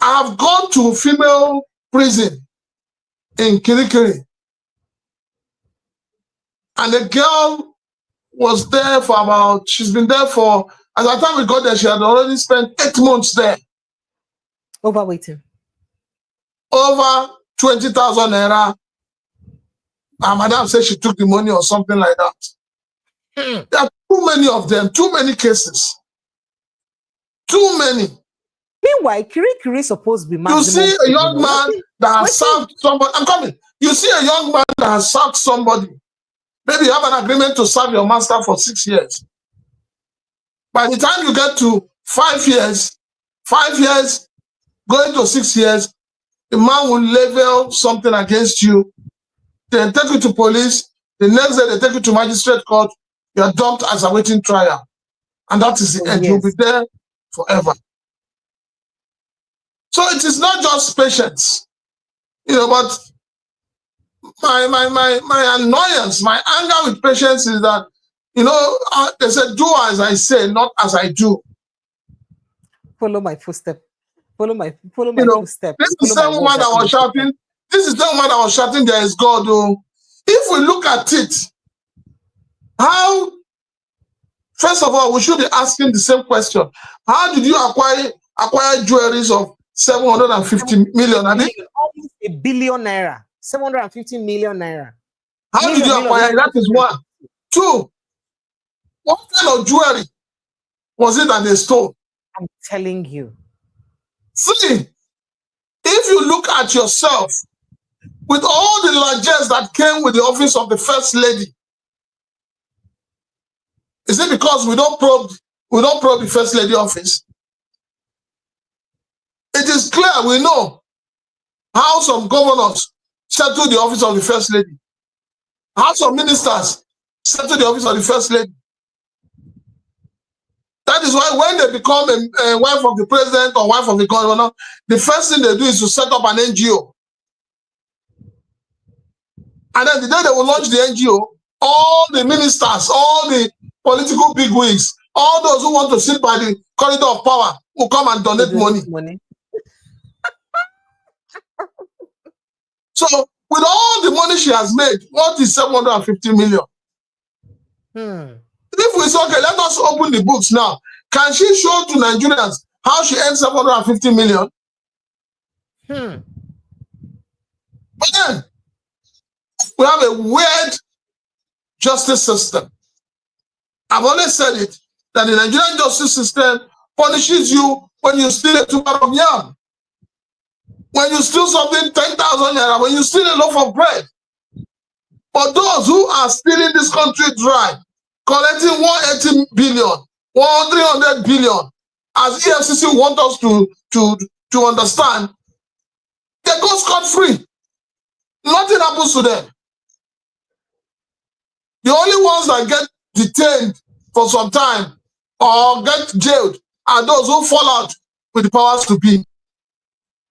I've gone to female prison in Kirikiri, and the girl was there for about, she's been there for, at the time we got there, she had already spent 8 months there. Overweighting. Over 20,000 naira. Madam said she took the money or something like that. There are too many of them, too many cases. Too many. Meanwhile, Kirikiri is supposed to be maximum. You see a young man that has served somebody. I'm coming. You see a young man that has served somebody. Maybe you have an agreement to serve your master for 6 years. By the time you get to 5 years, going to 6 years, the man will level something against you. They take you to police. The next day, they take you to magistrate court. You are dumped as awaiting trial. And that is the end. You'll be there forever. So it is not just patience, but my annoyance, my anger with patience is that, they said, do as I say, not as I do. Follow my footstep. Follow my footstep. This is the woman that was shouting. This is the woman that was shouting, there is God. Oh. If we look at it, how, first of all, we should be asking the same question. How did you acquire jewelries of 750 million? Almost $1 billion naira. 750 million naira. How did you acquire it? That is one. Two, what kind of jewelry was it that they stole? I'm telling you. See, if you look at yourself, with all the largesse that came with the office of the First Lady, is it because we don't probe the First Lady office? It is clear, we know how some governors settle the office of the First Lady, how some ministers settle the office of the First Lady. That is why when they become a wife of the president or wife of the governor, the first thing they do is to set up an NGO. And then the day they will launch the NGO, all the ministers, all the political bigwigs, all those who want to sit by the corridor of power will come and donate money. So, with all the money she has made, what is 750 million? If we say, okay, let us open the books now. Can she show to Nigerians how she earned 750 million? But then, we have a weird justice system. I've always said it, that the Nigerian justice system punishes you when you steal a tuber of yam, when you steal something 10,000 naira, when you steal a loaf of bread. But those who are stealing this country dry, collecting 180 billion, 300 billion, as EFCC want us to understand, they go scot-free. Nothing happens to them. The only ones that get detained for some time or get jailed are those who fall out with the powers to be.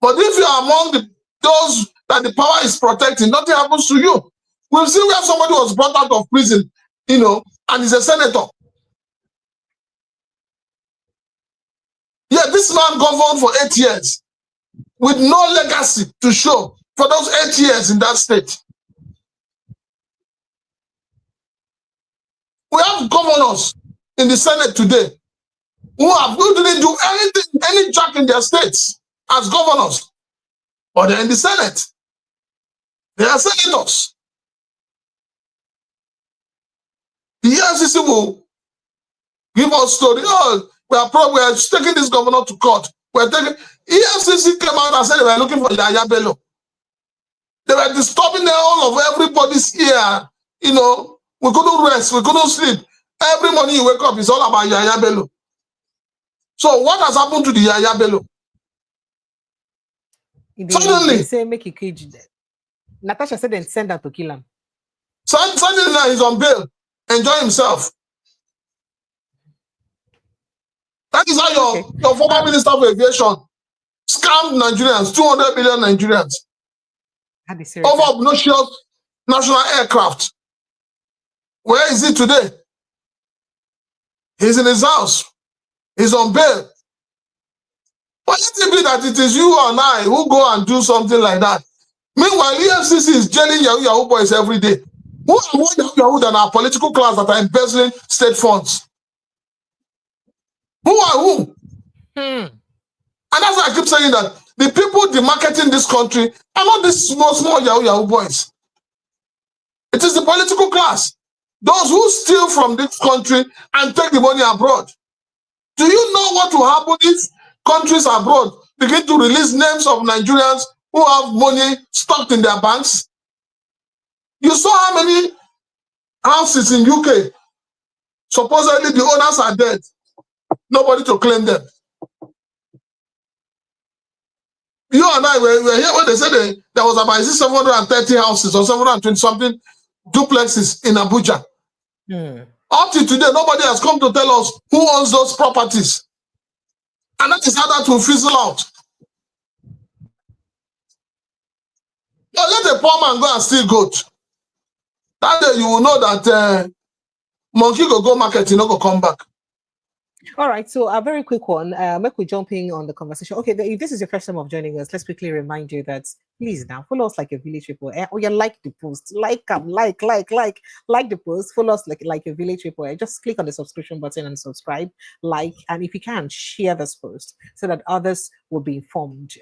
But if you are among those that the power is protecting, nothing happens to you. We've seen where somebody was brought out of prison, and is a senator. Yeah, this man governed for 8 years with no legacy to show for those 8 years in that state. We have governors in the Senate today who didn't do anything, any jack in their states as governors, but they're in the Senate. They are senators. The EFCC will give us story. Oh, we are taking this governor to court. EFCC came out and said they were looking for Yaya Bello. They were disturbing all of everybody's ear. We couldn't rest, we couldn't sleep. Every morning you wake up, it's all about Yaya Bello. So what has happened to the Yaya Bello? Suddenly, they say make a cage. Natasha said then send her to kill him. Suddenly now he's on bail, enjoy himself. That is how your former Minister of Aviation scammed Nigerians, 200 million Nigerians, over obnoxious national aircraft. Where is he today? He's in his house. He's on bail. But let it be that it is you and I who go and do something like that. Meanwhile, EFCC is jailing Yahoo boys every day. Who are more Yahoo than our political class that are embezzling state funds? Who are who? And that's why I keep saying that the people demarketing this country are not these small Yahoo boys. It is the political class. Those who steal from this country and take the money abroad. Do you know what will happen if countries abroad begin to release names of Nigerians who have money stocked in their banks? You saw how many houses in UK, supposedly the owners are dead. Nobody to claim them. You and I were here when they said there was about 730 houses or 720 something duplexes in Abuja. Up to today, nobody has come to tell us who owns those properties. And that is how that will fizzle out. Now let a poor man go and steal goat. That day you will know that monkey go market, you know, go come back. All right, so a very quick one. Make we jumping on the conversation. Okay, if this is your first time of joining us, let's quickly remind you that please now follow us like a village people. Or you like the post, like the post. Follow us like a village people. Just click on the subscription button and subscribe, and if you can, share this post so that others will be informed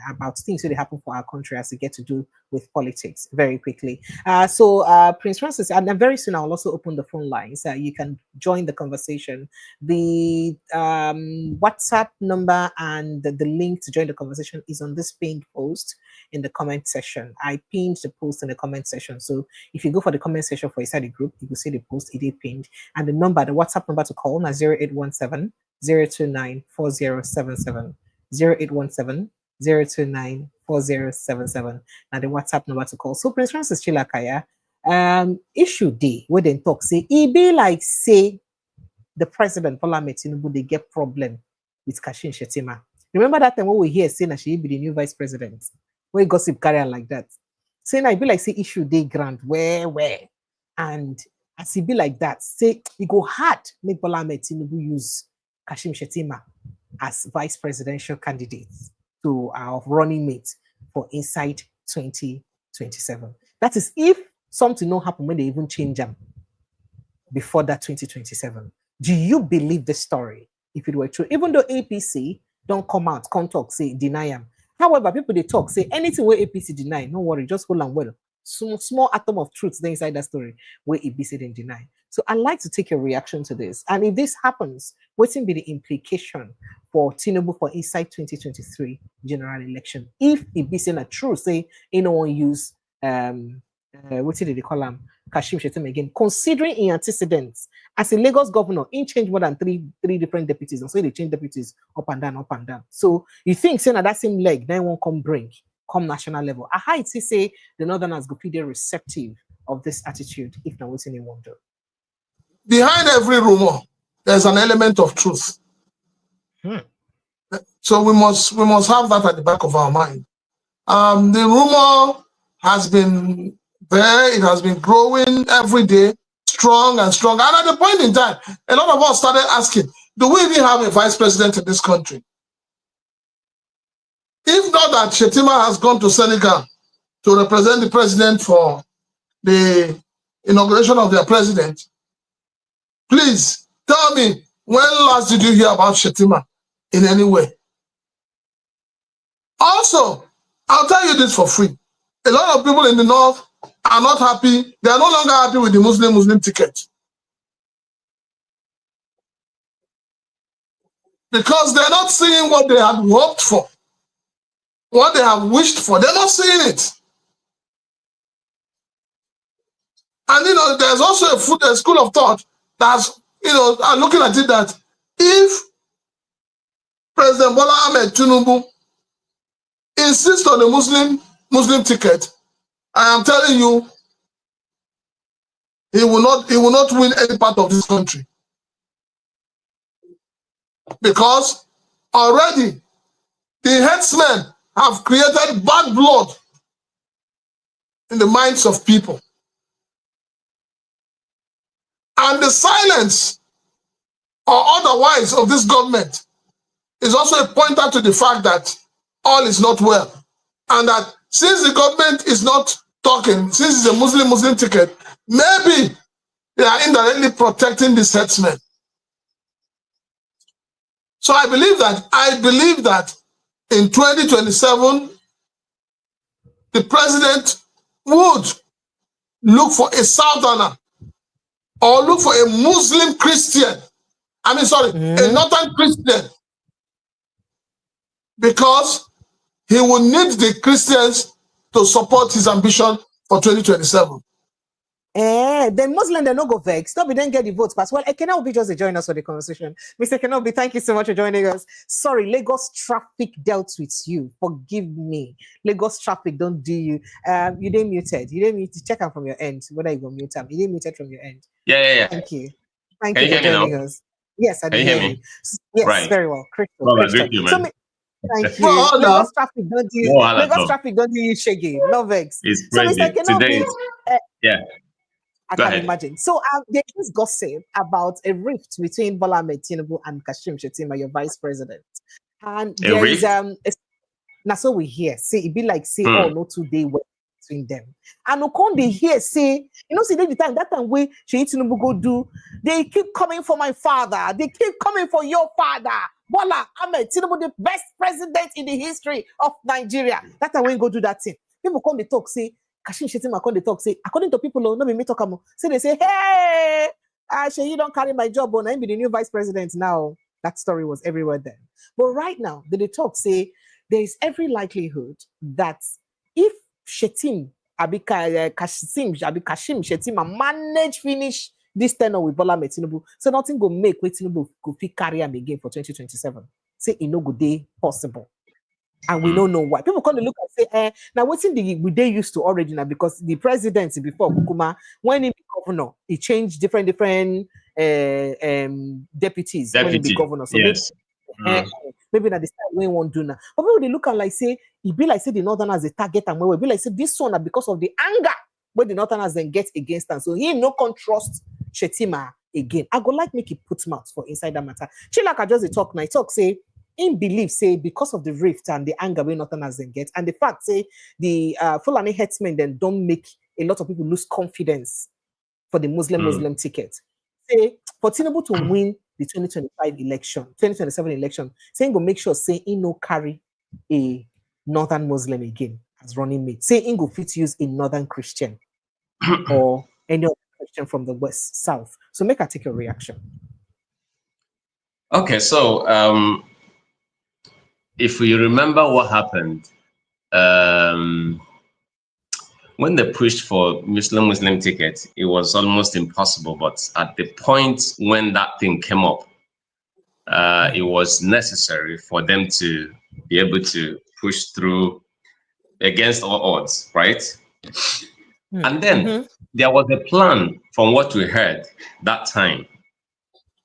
about things that happen for our country as we get to do with politics very quickly. So Prince Francis, and then very soon I'll also open the phone lines. You can join the conversation. The WhatsApp number and the link to join the conversation is on this pinned post in the comment section. I pinned the post in the comment section. So if you go for the comment section for inside the group, you will see the post, it is pinned. And the WhatsApp number to call is 0817 029 4077. 0817 029 4077. Now the WhatsApp number to call. So Prince Francis Chilakaya, issue day where they talk say it be like say the president Bola Tinubu they get problem with Kashim Shettima. Remember that time when we hear saying that she be the new vice president? Where gossip carry on like that. Saying I be like say issue day grant where and as it be like that, say it go hard make Bola Tinubu use Kashim Shettima as vice presidential candidate to our running mate for inside 2027. That is if something not happen when they even change them before that 2027. Do you believe the story if it were true? Even though APC don't come out, come talk, say deny them. However, people they talk, say anything where APC deny, no worry, just hold on well. Small atom of truth there inside that story where APC didn't deny. So I'd like to take your reaction to this. And if this happens, what's be the implication for Tinubu for inside 2023 general election? If it be saying a true, say, no one use what did they call him? Kashim Shettima again, considering in antecedents as a Lagos governor, he changed more than three different deputies, and so they change deputies up and down. So you think saying that same leg, then won't come national level. How it say the Northerners go be receptive of this attitude, if not what's anyone do? Behind every rumor, there's an element of truth. So we must have that at the back of our mind. The rumor has been there, it has been growing every day, strong and strong. And at the point in time, a lot of us started asking, do we even have a vice president in this country? If not that Shettima has gone to Senegal to represent the president for the inauguration of their president, please tell me, when last did you hear about Shettima in any way? Also, I'll tell you this for free. A lot of people in the north are not happy. They are no longer happy with the Muslim ticket. Because they're not seeing what they had hoped for, what they have wished for. They're not seeing it. And, there's also a school of thought that's, looking at it that if President Bola Ahmed Tinubu insists on a Muslim ticket, I am telling you, he will not win any part of this country. Because already the headsmen have created bad blood in the minds of people. And the silence or otherwise of this government is also a pointer to the fact that all is not well. And that since the government is not talking, since it's a Muslim ticket, maybe they are indirectly protecting these headsmen. So I believe that in 2027, the president would look for a southerner or look for a Muslim Christian. A northern Christian. Because he will need the Christians to support his ambition for 2027. The Muslim, they no go vex. Stop, we didn't get the votes passed. Well, Kenobi just join us for the conversation. Mr. Kenobi, thank you so much for joining us. Sorry, Lagos traffic dealt with you. Forgive me. Lagos traffic don't do you. You didn't muted. You didn't mute. Check out from your end whether you go mute him. You didn't muted from your end. Yeah. Thank you. Thank you for joining us. Yes, I can you hear me? Yes, right. Very well. Crystal. Well, I agree with you, man. Thank you. Lagos traffic don't do you. Lagos traffic don't do you, Shaggy. No vex. It's so, crazy. Mr. Kenobi, yeah. I can imagine. So there is gossip about a rift between Bola Ahmed Tinubu and Kashim Shettima, your vice president. And there is now so we hear say it be like say oh no 2 day work between them. And Okonde here say, see the time that time way Tinubu go do, they keep coming for my father, they keep coming for your father. Bola Ahmed Tinubu, the best president in the history of Nigeria. That time when go do that thing. People come they talk say Kashim Shettima come they talk say according to people no me talk am. So they say hey you don't carry my job on I be the new vice president now. That story was everywhere then. But right now they talk say there is every likelihood that if Kashim Shettima manage finish this tenure with Bola Ahmed Tinubu, so nothing go make Tinubu go fit carry him again for 2027. Say it no good day possible. And we don't know why. People come to look and say, now what's in we they used to already now because the presidency before Kukuma, when he be governor, he changed different deputies when he be governor. So yes. maybe that the style we won't do now. But people they look and like say, it be like say the Northerners they target and we be like say this one because of the anger where the Northerners then get against them. So he no can trust Shettima again. I go like make it put mouth for inside that matter. Chilaka just talk now. Talk say in belief say because of the rift and the anger we Northerners then get and the fact say the Fulani headsmen then don't make a lot of people lose confidence for the Muslim ticket. Say for Tinubu to win the 2027 election, saying go make sure say he no carry a Northern Muslim again as running mate. Say he go fit use a Northern Christian or any other Christian from the West, South. So make I take your reaction. Okay, so if you remember what happened when they pushed for Muslim tickets, it was almost impossible. But at the point when that thing came up, it was necessary for them to be able to push through against all odds, right? And then there was a plan from what we heard that time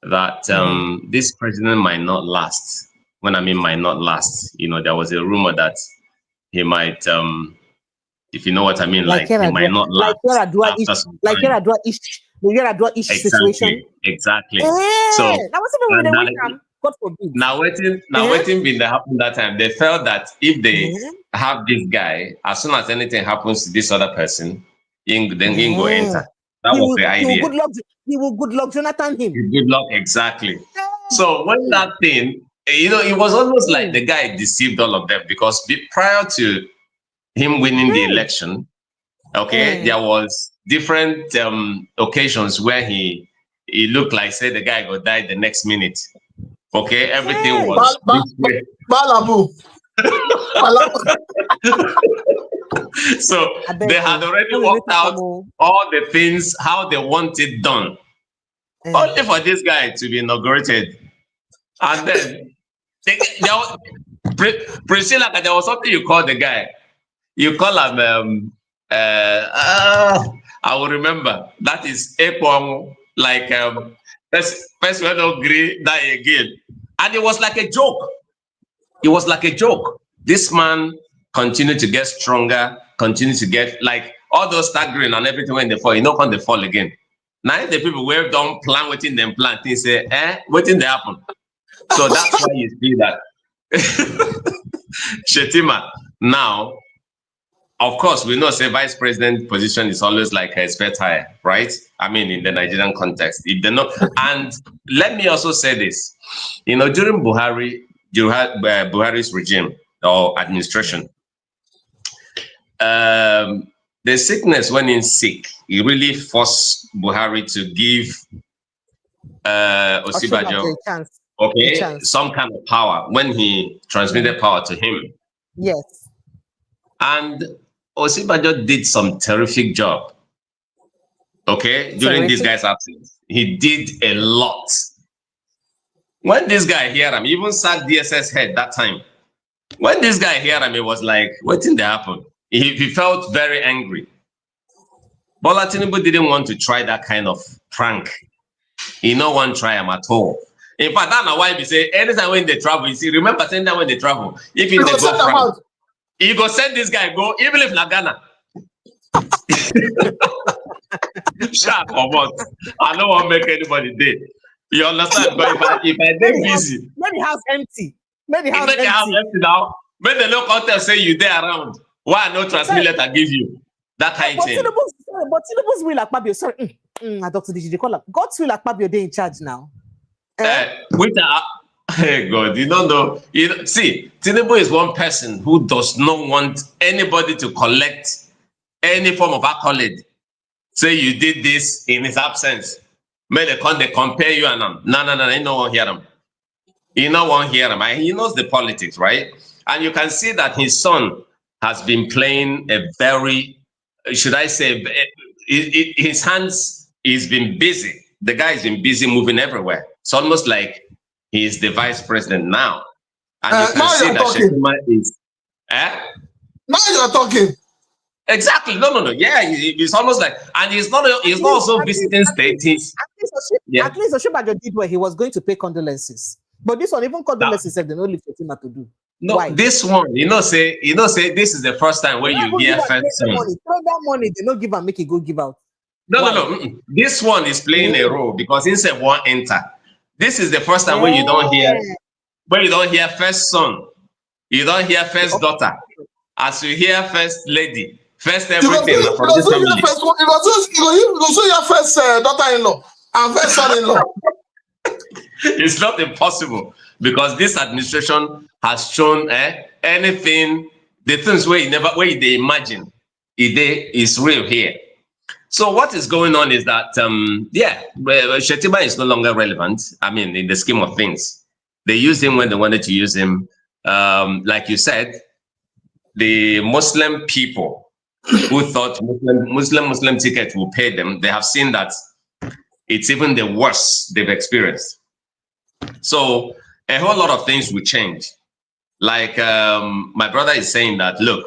that this president might not last. When I mean might not last, there was a rumor that he might, if you know what I mean, like he might not last. Like Yaradua ish situation. Exactly. So God forbid. Now waiting been happen that time. They felt that if they have this guy, as soon as anything happens to this other person, then he go enter. That was the idea. He will good luck Jonathan him. Good luck, exactly. So when that thing, it was almost like the guy deceived all of them because prior to him winning the election, there was different occasions where he looked like say the guy would die the next minute. Okay, everything was Balabu. So they had already worked out all the things, how they want it done. Only for this guy to be inaugurated. And then Priscilla, there was something you called the guy. You call him, I will remember. That is Epong, like, first we don't agree, die again. And it was like a joke. It was like a joke. This man continued to get stronger, continued to get, like, all those staggering and everything when they fall, you know, when they fall again. Now the people who don't plan within them plan, they say, waiting they happen. So that's why you see that. Shetima, now, of course, we know say vice president position is always like a spare, right? I mean, in the Nigerian context, if they know. And let me also say this, you know, during Buhari's regime or administration, the sickness when in sick, he really forced Buhari to give Osibajo some kind of power when he transmitted power to him. Yes. And Osibajo did some terrific job. Okay, during this guy's absence, he did a lot. When this guy heard him, he even sacked DSS head that time. When this guy heard him, it was like, what did happen? He felt very angry. Bola Tinubu didn't want to try that kind of prank. He no one try him at all. In fact, that's why we say anytime when they travel, you see, remember saying that when they travel, if you go France, you go send this guy go, even if Ghana. Sharp or what? I don't want to make anybody dead. You understand? But if I get busy, make the house empty. Make the house empty now. Make the local hotel say you there around. Why no transmit letter give you? That kind of thing. But Tinubu's will Akpabio, sorry, Dr. DJ call up. God's will Akpabio, they in charge now. Hey God, you don't know. See, Tinubu is one person who does not want anybody to collect any form of accolade. Say you did this in his absence. May they compare you and him. No, you no one hear him. You no one hear him. He knows the politics, right? And you can see that his son has been playing a very, should I say, his hands, he's been busy. The guy has been busy moving everywhere. It's almost like he's the vice president now. And you can see that Shetima is. Now you're talking. Exactly. No. Yeah, it's almost like, and he's not also visiting states. At least Oshibajo did where he was going to pay condolences. But this one, even condolences, they don't leave Shetima to do. No, why? This one, say this is the first time where you hear first song. Throw that money, they don't give and make it go give out. No. This one is playing a role because instead one enter. This is the first time where you don't hear first son, you don't hear first daughter, as you hear first lady, first everything from this family. You also your first daughter-in-law and first son-in-law. It's not impossible because this administration has shown anything, the things where they imagine it is real here. So what is going on is that Shetima is no longer relevant. I mean, in the scheme of things, they used him when they wanted to use him. Like you said, the Muslim people who thought Muslim ticket will pay them, they have seen that it's even the worst they've experienced. So a whole lot of things will change. Like my brother is saying that, look,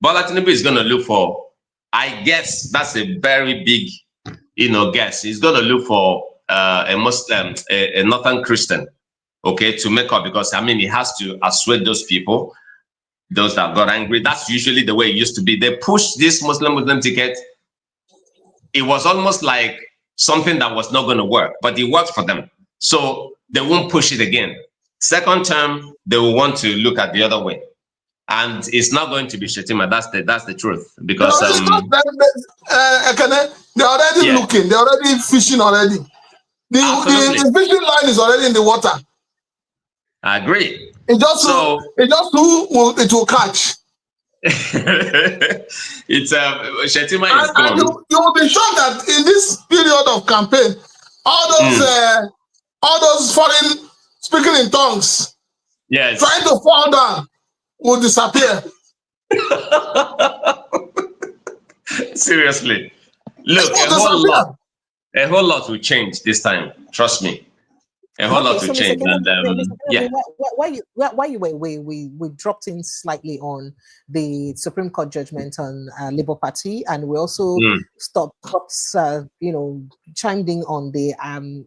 Bola Tinubu is going to look for, I guess that's a very big, guess. He's going to look for a Muslim, a Northern Christian, okay, to make up, because, I mean, he has to assuage those people, those that got angry. That's usually the way it used to be. They pushed this Muslim ticket. It was almost like something that was not going to work, but it worked for them. So they won't push it again. Second term, they will want to look at the other way. And it's not going to be Shetima. That's the truth. Because they're already looking, they're already fishing already. The fishing line is already in the water. I agree. It will catch. It's Shetima is gone. You will be sure that in this period of campaign, all those foreign speaking in tongues, yes, trying to fall down, will disappear. Seriously, look, a whole lot will change this time. Trust me. a whole lot So to Mr. change. Kennedy, And yeah. why you were we dropped in slightly on the Supreme Court judgment on Labour Party, and we also chimed in on the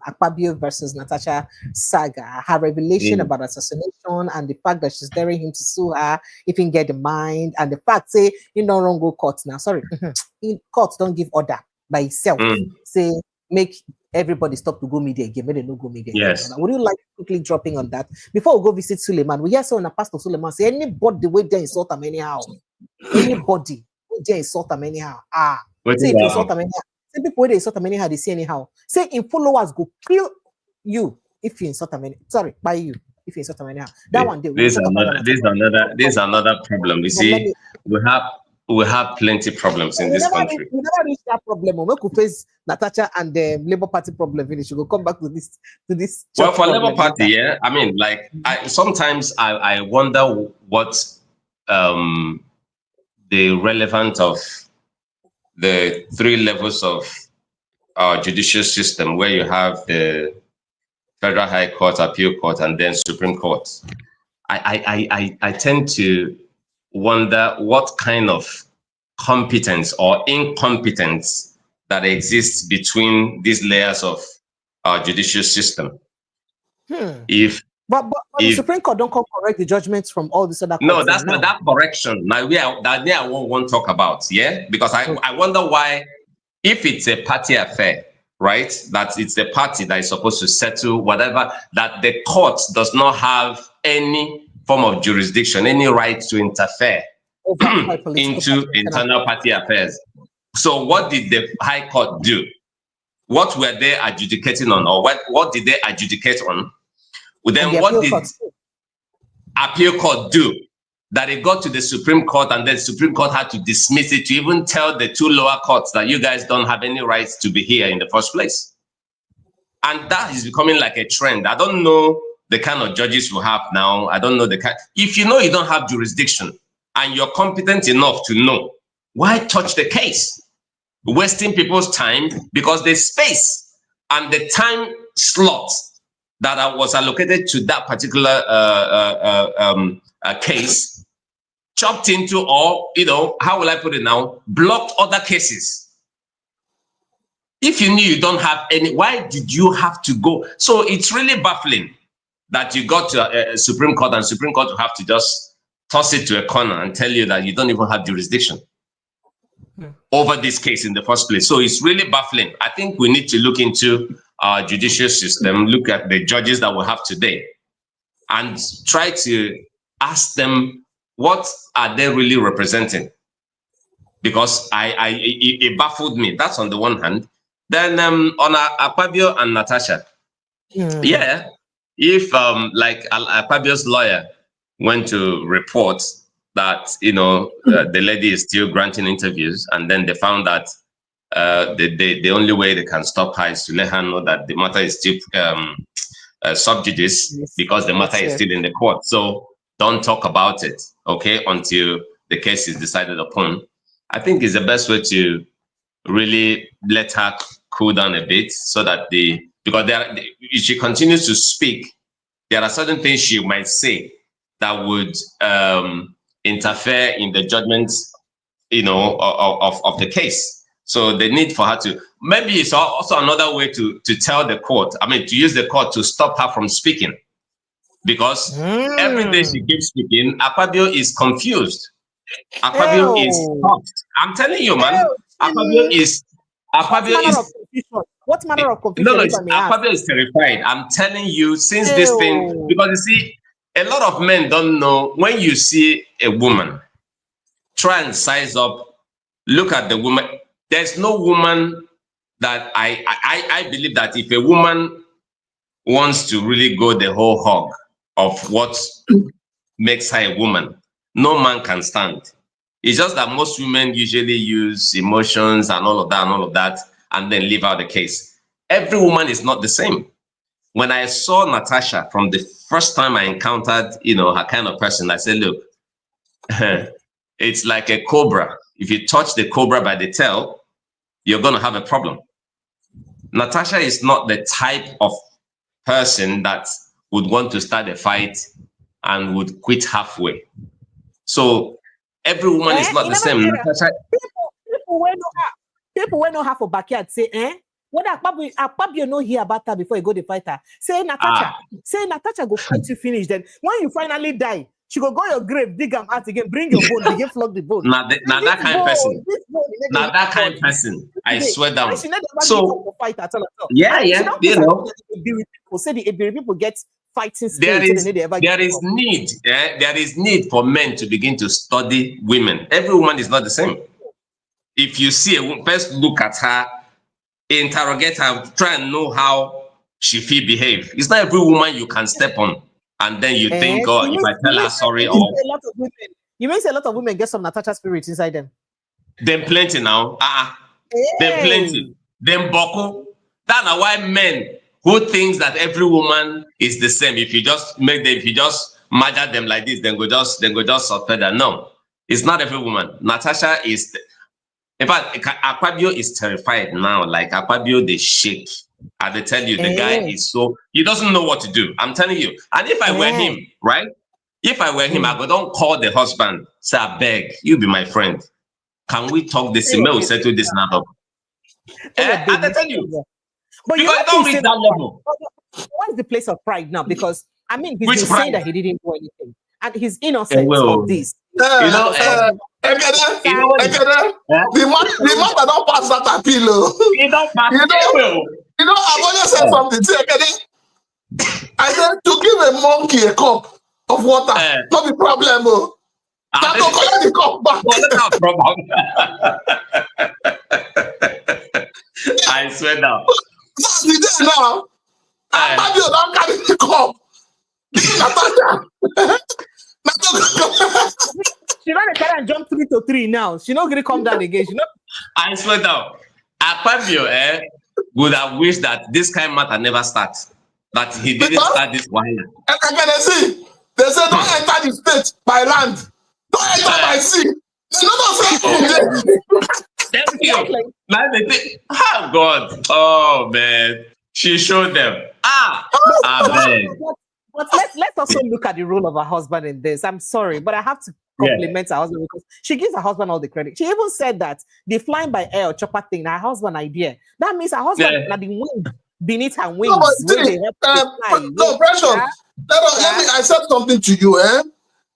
Akpabio versus Natasha saga, her revelation about assassination, and the fact that she's daring him to sue her if he can get the mind, and the fact say you don't wrong go court now. Sorry, in court don't give order by itself. Say make everybody stop to go media again, but they no go media again. Yes. Would you like quickly dropping on that before we go visit Suleiman? We hear someone Pastor Suleiman say anybody way there insult them anyhow. Anybody there insult them anyhow. Say if you insult them anyhow. Say people they insult them anyhow, they say anyhow. Say in followers go kill you if you insult them anyhow. Sorry, by you if you insult them anyhow. That one day. This is another problem. You see, we have plenty problems in this country. We never reach that problem. We could face Natasha and the Labour Party problem. Finish. We'll come back to this. Well, for Labour Party, yeah. I mean, like, sometimes I wonder what the relevance of the 3 levels of our judicial system, where you have the Federal High Court, Appeal Court, and then Supreme Court. I tend to wonder what kind of competence or incompetence that exists between these layers of our judicial system. But the Supreme Court don't come correct the judgments from all these other courts. No, that's not that correction. Now I won't talk about, yeah? Because I wonder why, if it's a party affair, right, that it's the party that is supposed to settle whatever, that the court does not have any form of jurisdiction, any right to interfere into internal party affairs. So what did the High Court do? What were they adjudicating on, or what did they adjudicate on? Well, then what did Appeal Court do? That it got to the Supreme Court, and then the Supreme Court had to dismiss it, to even tell the 2 lower courts that you guys don't have any rights to be here in the first place. And that is becoming like a trend. I don't know the kind of judges you have now. I don't know the kind. If you know you don't have jurisdiction and you're competent enough to know, why touch the case? Wasting people's time, because the space and the time slot that was allocated to that particular case chopped into, or, how will I put it now, blocked other cases. If you knew you don't have any, why did you have to go? So it's really baffling that you got to a Supreme Court, and Supreme Court will have to just toss it to a corner and tell you that you don't even have jurisdiction over this case in the first place. So it's really baffling. I think we need to look into our judicial system, look at the judges that we have today, and try to ask them, what are they really representing? Because it baffled me. That's on the one hand. Then on Akpabio and Natasha, yeah, if like Akpabio's lawyer went to report that the lady is still granting interviews, and then they found that the only way they can stop her is to let her know that the matter is still sub judice, because the matter is still in the court. So don't talk about it, okay, until the case is decided upon. I think it's the best way to really let her cool down a bit, so that because if she continues to speak, there are certain things she might say that would interfere in the judgments, of the case. So the need for her to, maybe it's also another way to tell the court, to use the court to stop her from speaking. Because every day she keeps speaking, Akpabio is confused. Akpabio is stuffed. I'm telling you, man. Akpabio is. What manner of confusion? No, Akpabio is terrified. I'm telling you, since this thing, because you see, a lot of men don't know, when you see a woman, try and size up, look at the woman. There's no woman that I believe that if a woman wants to really go the whole hog of what makes her a woman, no man can stand. It's just that most women usually use emotions and all of that, and then leave out the case. Every woman is not the same. When I saw Natasha, from the first time I encountered, her kind of person, I said, look, it's like a cobra. If you touch the cobra by the tail, you're going to have a problem. Natasha is not the type of person that would want to start a fight and would quit halfway. So every woman is not the same. People will know how for backyard say, what Akpabio know hear about her before you go to fight her. Say Natasha go fight you finish. Then when you finally die, she go your grave, dig them out again, bring your bone, begin flog the bone. Now that kind of person. Now that kind of person. I swear down. So fight at all. Yeah, you know. Say the people get fighting there is need for men to begin to study women. Every woman is not the same. If you see a woman, first look at her, interrogate her, try and know how she feel behave. It's not every woman you can step on and then you think, oh, if I tell her sorry, or you may say a lot of women get some Natasha spirit inside them. Them plenty now. Them plenty. Them boko. That's why men who thinks that every woman is the same, if you just measure them like this, then go just suffer that. No, it's not every woman. Natasha is. In fact, Akpabio is terrified now. Like Akpabio, they shake. And they tell you the guy is so, he doesn't know what to do. I'm telling you. And if I were him, right? If I were him, I would don't call the husband. Say, I beg, you be my friend. Can we talk this? We'll settle this now. And they tell you. But because you don't reach that level. What's the place of pride now? Because, I mean, he's been saying that he didn't do anything. And he's innocent of this. The man that don't pass that appeal. He don't pass I've always said something. I said to give a monkey a cup of water, not the problem. That don't collect the cup back. I swear now. That's the day now. Akpabio don't carry the cup. She not carry and jump 3 to 3 now. She not gonna come down again. I swear down. Akpabio would have wished that this kind of matter never starts. That he didn't start this one. And I see. They say don't enter the state by land. Don't enter by sea. They don't say thank you. Now they think, oh God. Oh man. She showed them. But let's also look at the role of her husband in this. I'm sorry, but I have to compliment her husband because she gives her husband all the credit. She even said that the flying by air or chopper thing, her husband idea. That means her husband had the wind beneath her wings. No, pressure. I said something to you.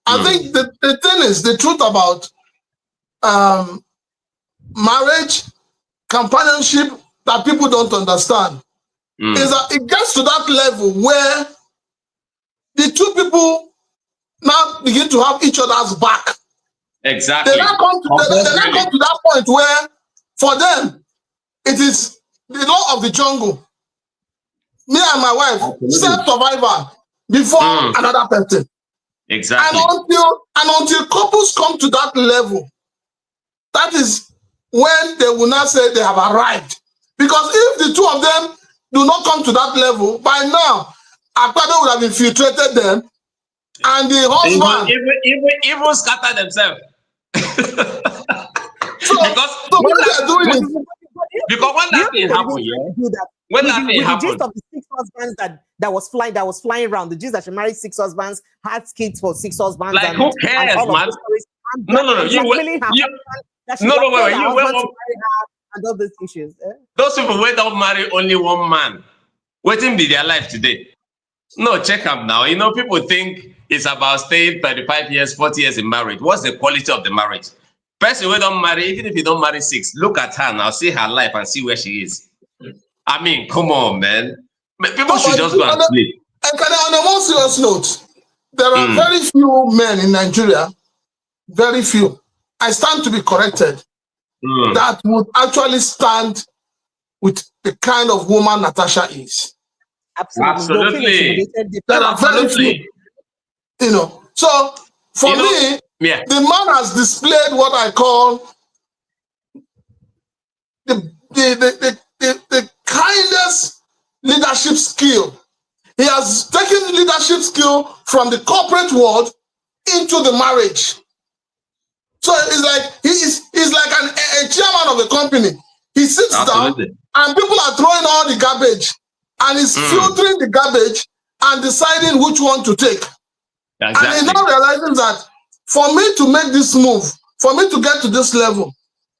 I think the thing is, the truth about marriage, companionship that people don't understand is that it gets to that level where the two people now begin to have each other's back. Exactly. They now come to that point where, for them, it is the law of the jungle. Me and my wife, self-survivor before another person. Exactly. And until couples come to that level, that is when they will not say they have arrived. Because if the two of them do not come to that level, by now, Akpabio would have infiltrated them, and the husband even scatter themselves. Because when that thing happened, when that thing happened, of the 6 husbands that was flying around, the gist that she married 6 husbands, had kids for 6 husbands. Like who cares, man? No. You and all those issues. Those people who don't marry only one man, waiting be their life today. No, check up now. You know, people think it's about staying 35 years, 40 years in marriage. What's the quality of the marriage? Person who don't marry, even if you don't marry 6, look at her now, see her life and see where she is. I mean, come on, man. People should just go and sleep. And on a more serious note, there are very few men in Nigeria, very few, I stand to be corrected, that would actually stand with the kind of woman Natasha is. Absolutely. There are very few. You know, so for me, the man has displayed what I call the kindest leadership skill. He has taken leadership skill from the corporate world into the marriage. So it's like he's like a chairman of a company. He sits down and people are throwing all the garbage. and is filtering the garbage and deciding which one to take. Exactly. And he's now realizing that for me to make this move, for me to get to this level,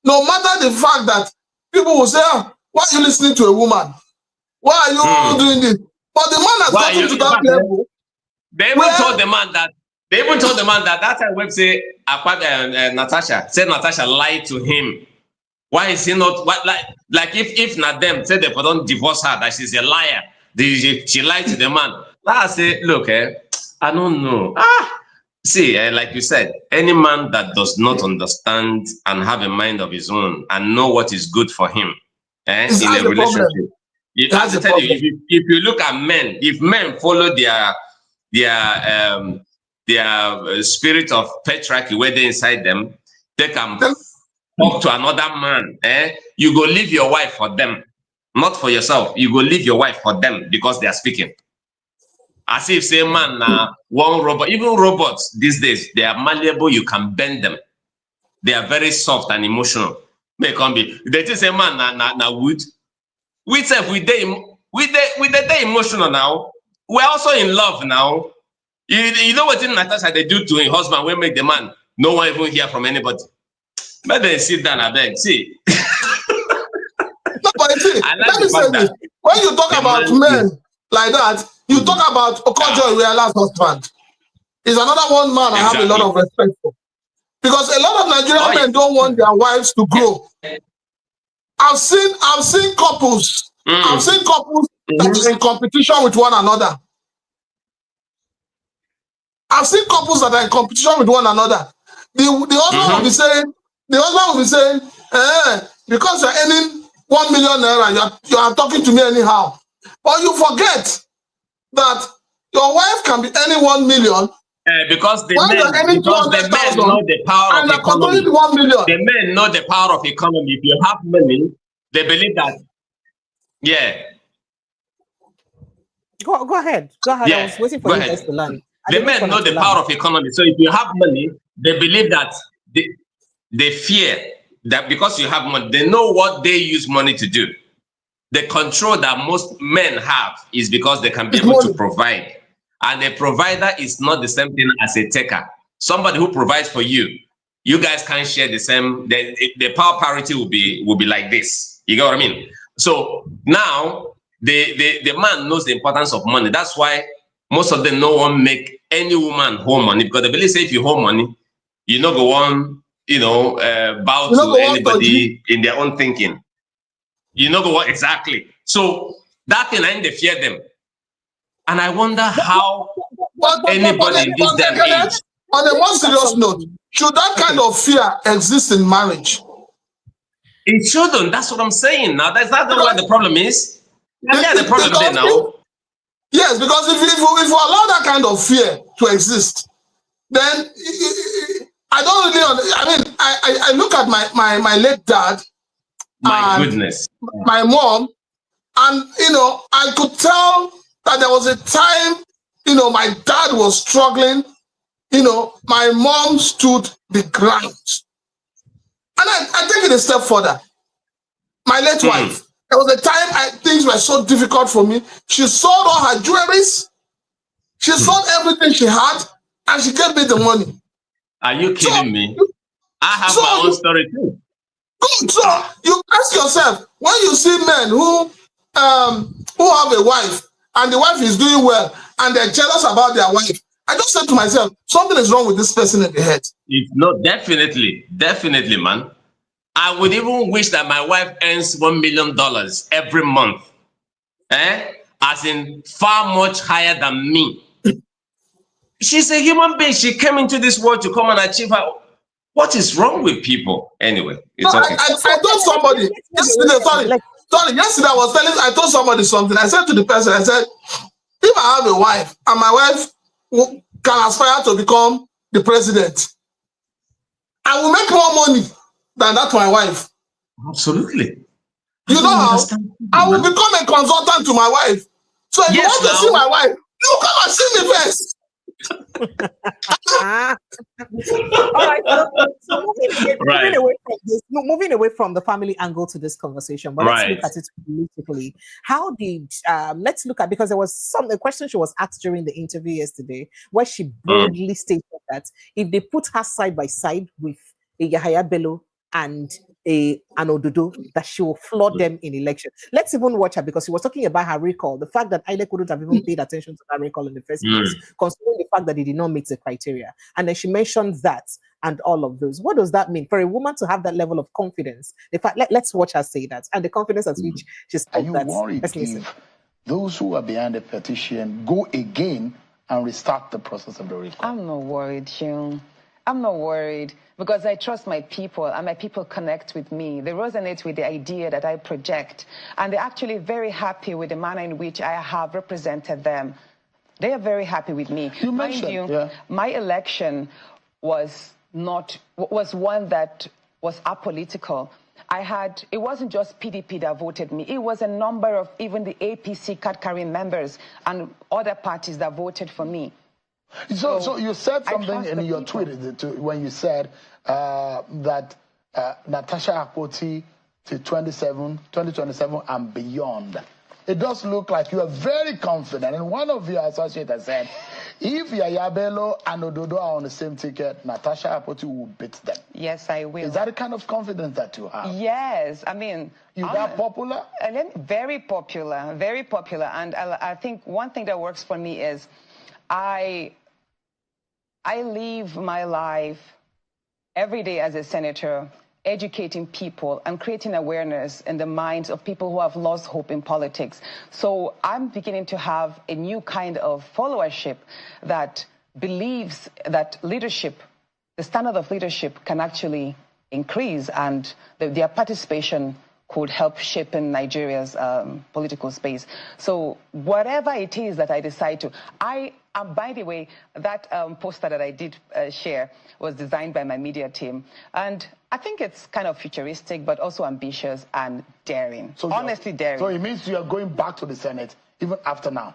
no matter the fact that people will say, oh, why are you listening to a woman? Why are you doing this? But the man has gotten to that level. They even told the man that that time when say Natasha lied to him. Why is he not like if not them say they don't divorce her, that she's a liar, she lied to the man. I say, look, I don't know. See, like you said, any man that does not understand and have a mind of his own and know what is good for him in a relationship. You have to tell you, if you look at men, if men follow their spirit of patriarchy where they inside them, they can talk to another man. You go leave your wife for them, not for yourself. You go leave your wife for them because they are speaking. As if say man, one robot, even robots these days, they are malleable, you can bend them. They are very soft and emotional. They can be. They just say man na wood. We say they emotional now. We're also in love now. You know what Natasha they do to her husband when make the man no one even hear from anybody. But then sit down, I beg. See. No, but see, let me say this. When you talk about men like that, you talk about Okojo Iweala's husband. Is another one man I have a lot of respect for. Because a lot of Nigerian men don't want their wives to grow. I've seen couples. I've seen couples that are in competition with one another. I've seen couples that are in competition with one another. The husband will be saying, because you're earning 1 million naira, you are talking to me anyhow. But you forget that your wife can be earning 1 million. Because the men know the power of economy. The men know the power of economy. If you have money, they believe that. Yeah. Go ahead. Yeah. I was waiting for you guys to land. The men know the power of economy. So if you have money, they believe that they fear that because you have money, they know what they use money to do. The control that most men have is because they can be able to provide. And a provider is not the same thing as a taker. Somebody who provides for you, you guys can't share the same. The power parity will be like this. You get what I mean? So now the man knows the importance of money. That's why most of them no one make any woman hold money, because they believe say if you hold money, you no go one, bow to anybody in their own thinking. You know what exactly. So that thing, I they fear them. And I wonder how anybody in this damn age. On a more serious note, should that kind of fear exist in marriage? It shouldn't. That's what I'm saying. Now, that's not where the problem is. The problem there now. Yes, because if you allow that kind of fear to exist, then I don't really. I mean, I look at my late dad. My goodness. My mom, and I could tell that there was a time, my dad was struggling. My mom stood the ground. And I take it a step further. My late wife, there was a time things were so difficult for me. She sold all her jewelries. She sold everything she had, and she gave me the money. Are you kidding me? I have my own story too. Good. So you ask yourself, when you see men who have a wife and the wife is doing well and they're jealous about their wife, I just said to myself, something is wrong with this person in the head. It's not, definitely, man. I would even wish that my wife earns $1 million every month. As in far much higher than me. She's a human being. She came into this world to come and achieve her. What is wrong with people? Anyway, it's okay. I told somebody yesterday, yesterday I told somebody something. I said to the person, I said, if I have a wife and my wife can aspire to become the president, I will make more money than that my wife. Absolutely. You know how? I will become a consultant to my wife. So if you want to see my wife, you come and see me first. All right. So Right. moving away from the family angle to this conversation, but let's look Right. at it politically. How did let's look at, because there was a question she was asked during the interview yesterday, where she boldly stated that if they put her side by side with a Yahaya Bello and an Ododo, that she will flood them in election. Let's even watch her, because she was talking about her recall, the fact that INEC couldn't have even paid attention to that recall in the first place, considering the fact that they did not meet the criteria. And then she mentioned that and all of those. What does that mean for a woman to have that level of confidence? In fact, let's watch her say that, and the confidence at which she spoke. Are you worried if those who are behind the petition go again and restart the process of the recall? I'm not worried, Sean. I'm not worried, because I trust my people, and my people connect with me. They resonate with the idea that I project, and they're actually very happy with the manner in which I have represented them. They are very happy with me. You mentioned, my election was one that was apolitical. It wasn't just PDP that voted me. It was a number of even the APC card-carrying members and other parties that voted for me. So you said something in your tweet when you said that Natasha Akpoti to 2027 and beyond. It does look like you are very confident. And one of your associates said, if Yahaya Bello and Ododo are on the same ticket, Natasha Akpoti will beat them. Yes, I will. Is that the kind of confidence that you have? Yes. I mean... You're that popular? Very popular. Very popular. And I think one thing that works for me is I live my life every day as a senator, educating people and creating awareness in the minds of people who have lost hope in politics. So I'm beginning to have a new kind of followership that believes that leadership, the standard of leadership, can actually increase, and their participation could help shape in Nigeria's political space. So whatever it is that I decide to, by the way, that poster that I did share was designed by my media team. And I think it's kind of futuristic, but also ambitious and daring. So honestly daring. So it means you are going back to the Senate even after now?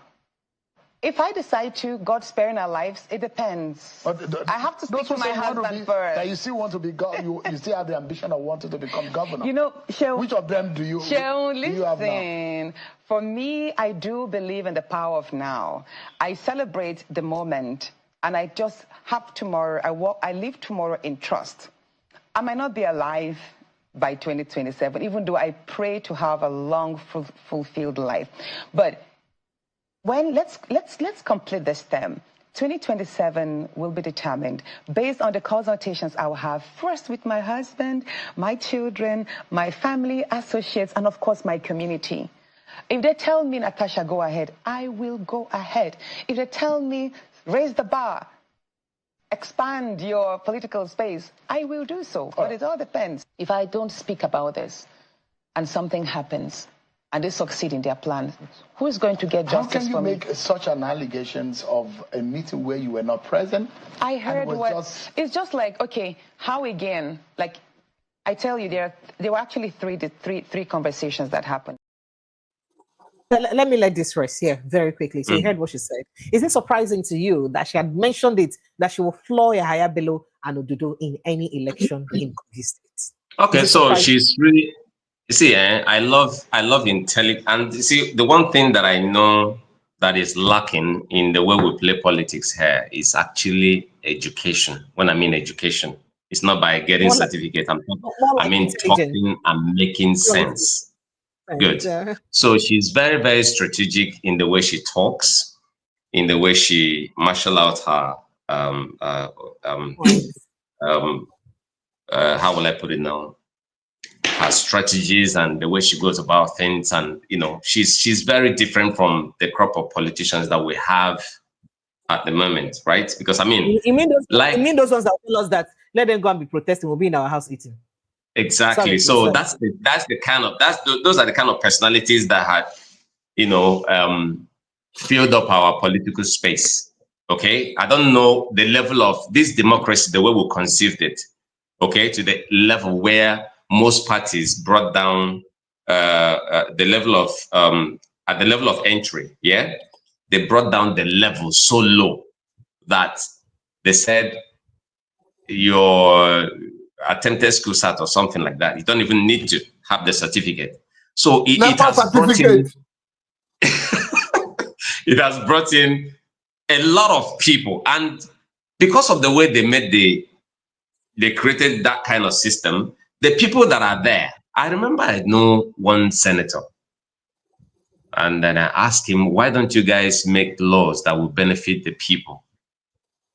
If I decide to, God sparing our lives, it depends. I have to speak to my husband first. That you still want to be you still have the ambition of wanting to become governor. You know, which of them do you have now? For me, I do believe in the power of now. I celebrate the moment, and I just have tomorrow. I live tomorrow in trust. I might not be alive by 2027, even though I pray to have a long, fulfilled life. But let's complete this term. 2027 will be determined based on the consultations I will have first with my husband, my children, my family, associates, and of course my community. If they tell me, Natasha, go ahead, I will go ahead. If they tell me, raise the bar, expand your political space, I will do so. But it all depends. If I don't speak about this and something happens, and they succeed in their plan, who is going to get justice for me? How can you make such an allegations of a meeting where you were not present? I heard it's just like, okay, how again? Like, I tell you, there were actually three conversations that happened. Let me let this rest here very quickly. So you heard what she said. Is it surprising to you that she had mentioned it, that she will floor Yahaya Bello and Ododo in any election in Kogi State? Okay, so she's really... You see, I love intelligence. And you see, the one thing that I know that is lacking in the way we play politics here is actually education. When I mean education, it's not by getting certificate. I mean talking and making sense. Good. So she's very, very strategic in the way she talks, in the way she marshal out her how will I put it now? Her strategies and the way she goes about things, and she's very different from the crop of politicians that we have at the moment, right? Because I mean, you mean those ones that tell us that let them go and be protesting, we'll be in our house eating. Exactly. So those are the kind of personalities that had filled up our political space. Okay, I don't know the level of this democracy, the way we conceived it. Okay, to the level where most parties brought down the level of at the level of entry. Yeah, they brought down the level so low that they said your attempted school start or something like that. You don't even need to have the certificate. So it has brought in it has brought in a lot of people, and because of the way they created that kind of system, the people that are there. I remember I know one senator, and then I asked him, why don't you guys make laws that will benefit the people?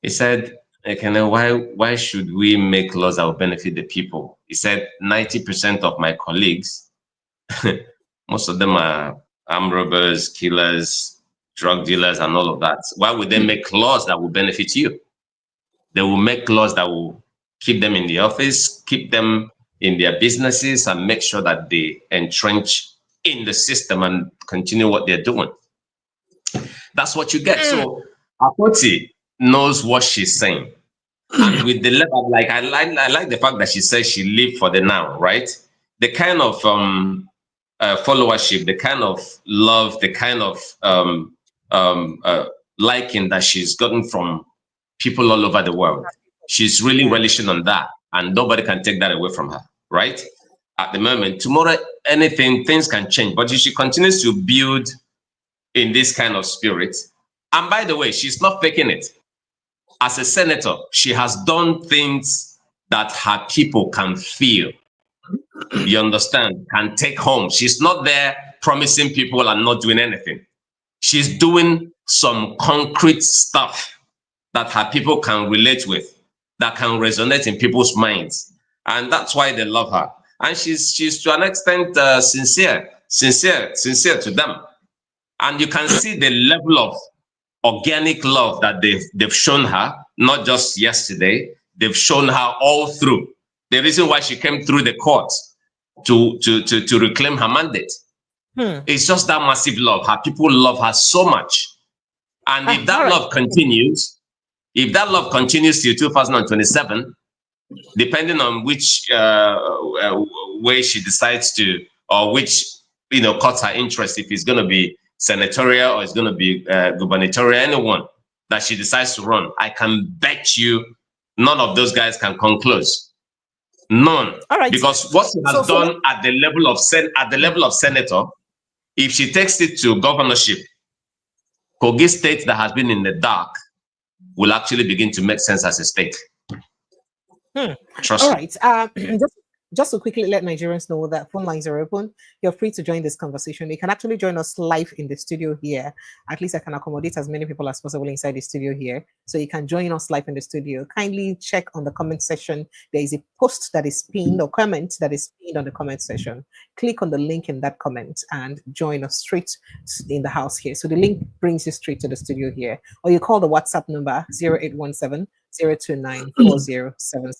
He said, okay, why should we make laws that will benefit the people? He said, 90% of my colleagues, most of them are armed robbers, killers, drug dealers, and all of that. Why would they make laws that will benefit you? They will make laws that will keep them in the office, keep them in their businesses, and make sure that they entrench in the system and continue what they're doing. That's what you get. So Akpoti knows what she's saying. And with the level, like I like the fact that she says she lived for the now, right? The kind of followership, the kind of love, the kind of liking that she's gotten from people all over the world. She's really relishing on that, and nobody can take that away from her, right? At the moment, tomorrow, things can change, but if she continues to build in this kind of spirit, and by the way, she's not faking it. As a senator, she has done things that her people can feel, you understand, can take home. She's not there promising people and not doing anything. She's doing some concrete stuff that her people can relate with, that can resonate in people's minds. And that's why they love her. And she's to an extent sincere to them. And you can see the level of organic love that they've shown her, not just yesterday. They've shown her all through. The reason why she came through the courts to reclaim her mandate. It's just that massive love. Her people love her so much. And if that love continues, till 2027, depending on which way she decides to, or which cuts her interest, if it's going to be senatorial or it's going to be gubernatorial, anyone that she decides to run, I can bet you none of those guys can come close. None. All right. Because what she has done at the level of senator, if she takes it to governorship, Kogi State that has been in the dark will actually begin to make sense as a state. Trust me. All right. Just to quickly let Nigerians know that phone lines are open. You're free to join this conversation. You can actually join us live in the studio here. At least I can accommodate as many people as possible inside the studio here. So you can join us live in the studio. Kindly check on the comment section. There is a post that is pinned, or comment that is pinned on the comment section. Click on the link in that comment and join us straight in the house here. So the link brings you straight to the studio here. Or you call the WhatsApp number 0817 029 4077.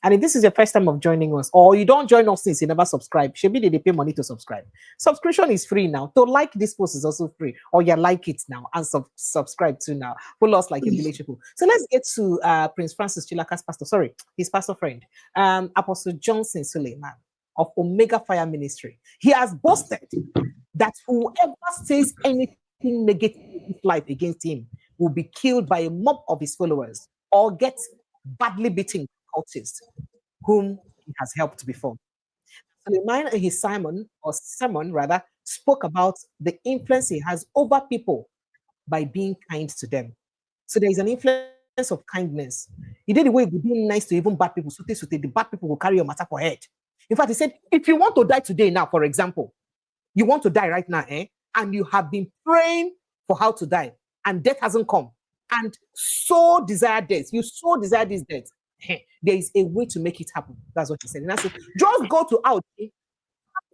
And if this is your first time of joining us, or you don't join us since you never subscribe, maybe they pay money to subscribe. Subscription is free now. To like this post is also free. Or you like it now and subscribe to now. Follow us like a village people. So let's get to Prince Francis Chilaka's pastor. Sorry, his pastor friend, Apostle Johnson Suleiman of Omega Fire Ministry. He has boasted that whoever says anything negative in his life against him will be killed by a mob of his followers or get badly beaten cultists whom he has helped before. Suleiman in his sermon spoke about the influence he has over people by being kind to them. So there is an influence of kindness. He did the way he would be nice to even bad people. So the bad people will carry your matter for head. In fact, he said, if you want to die today now, for example, you want to die right now, and you have been praying for how to die, and death hasn't come, and so desire death, you so desire this death, there is a way to make it happen. That's what he said. And I said, just go to out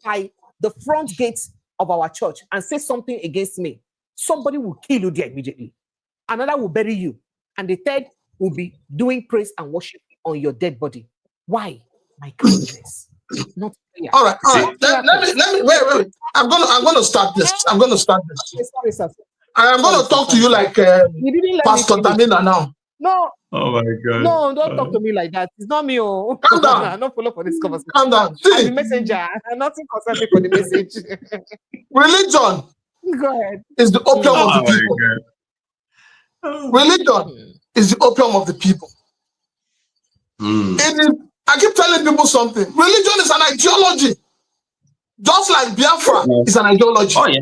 by the front gates of our church and say something against me. Somebody will kill you there immediately. Another will bury you. And the third will be doing praise and worship on your dead body. Why? My kindness. Not prayer. All right. Let me wait. I'm gonna start this. Sorry, sir. I'm gonna talk to you like Pastor Damina now. No. Oh my God. No, don't talk to me like that. It's not me. Oh, calm down. I'm not follow for this conversation. Calm down. I'm the messenger. I'm nothing concerned for the message. Religion. Go ahead. Is the opium of the people. Religion is the opium of the people. I keep telling people something. Religion is an ideology. Just like Biafra is an ideology. Oh yeah.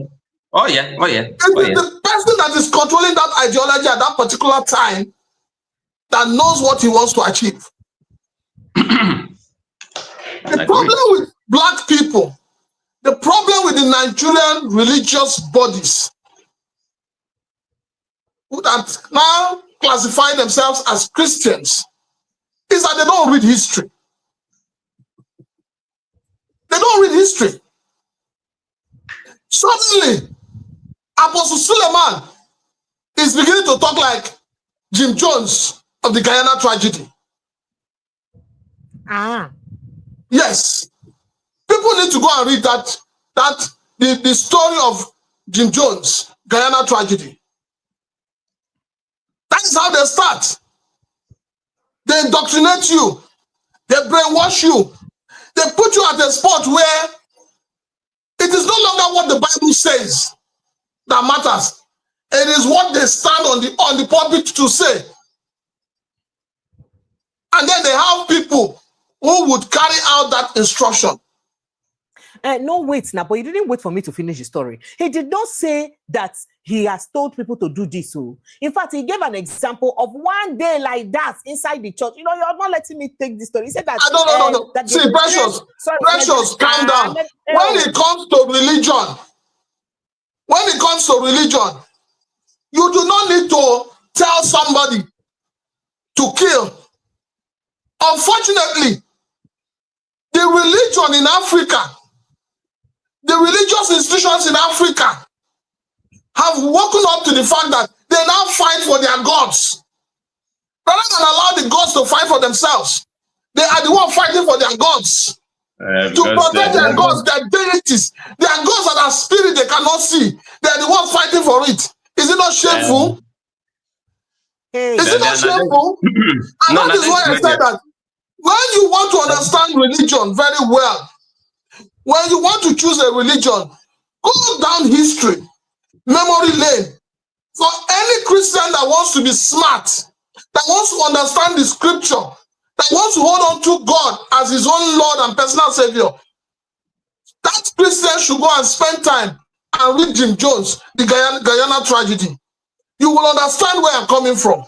Oh yeah. Oh yeah. The person that is controlling that ideology at that particular time that knows what he wants to achieve. The problem with black people, the problem with the Nigerian religious bodies that now classify themselves as Christians is that they don't read history. They don't read history. Suddenly, Apostle Suleiman is beginning to talk like Jim Jones of the Guyana tragedy. Yes. People need to go and read the story of Jim Jones, Guyana tragedy. That is how they start. They indoctrinate you. They brainwash you. They put you at a spot where it is no longer what the Bible says that matters. It is what they stand on the pulpit to say. And then they have people who would carry out that instruction. No, wait now, but you didn't wait for me to finish the story. He did not say that he has told people to do this. So, in fact, he gave an example of one day like that inside the church. You know, you're not letting me take this story. He said that. No. That see, Precious, calm down. When it comes to religion, you do not need to tell somebody to kill. Unfortunately, the religion in Africa, the religious institutions in Africa have woken up to the fact that they now fight for their gods. Rather than allow the gods to fight for themselves, they are the ones fighting for their gods. To protect their gods, their deities, their gods that are spirit they cannot see. They are the ones fighting for it. Is it not shameful? Is it not shameful? And that is why I said that when you want to understand religion very well, when you want to choose a religion, go down history, memory lane. For any Christian that wants to be smart, that wants to understand the scripture, that wants to hold on to God as his own Lord and personal Savior, that Christian should go and spend time and read Jim Jones, the Guyana tragedy. You will understand where I'm coming from.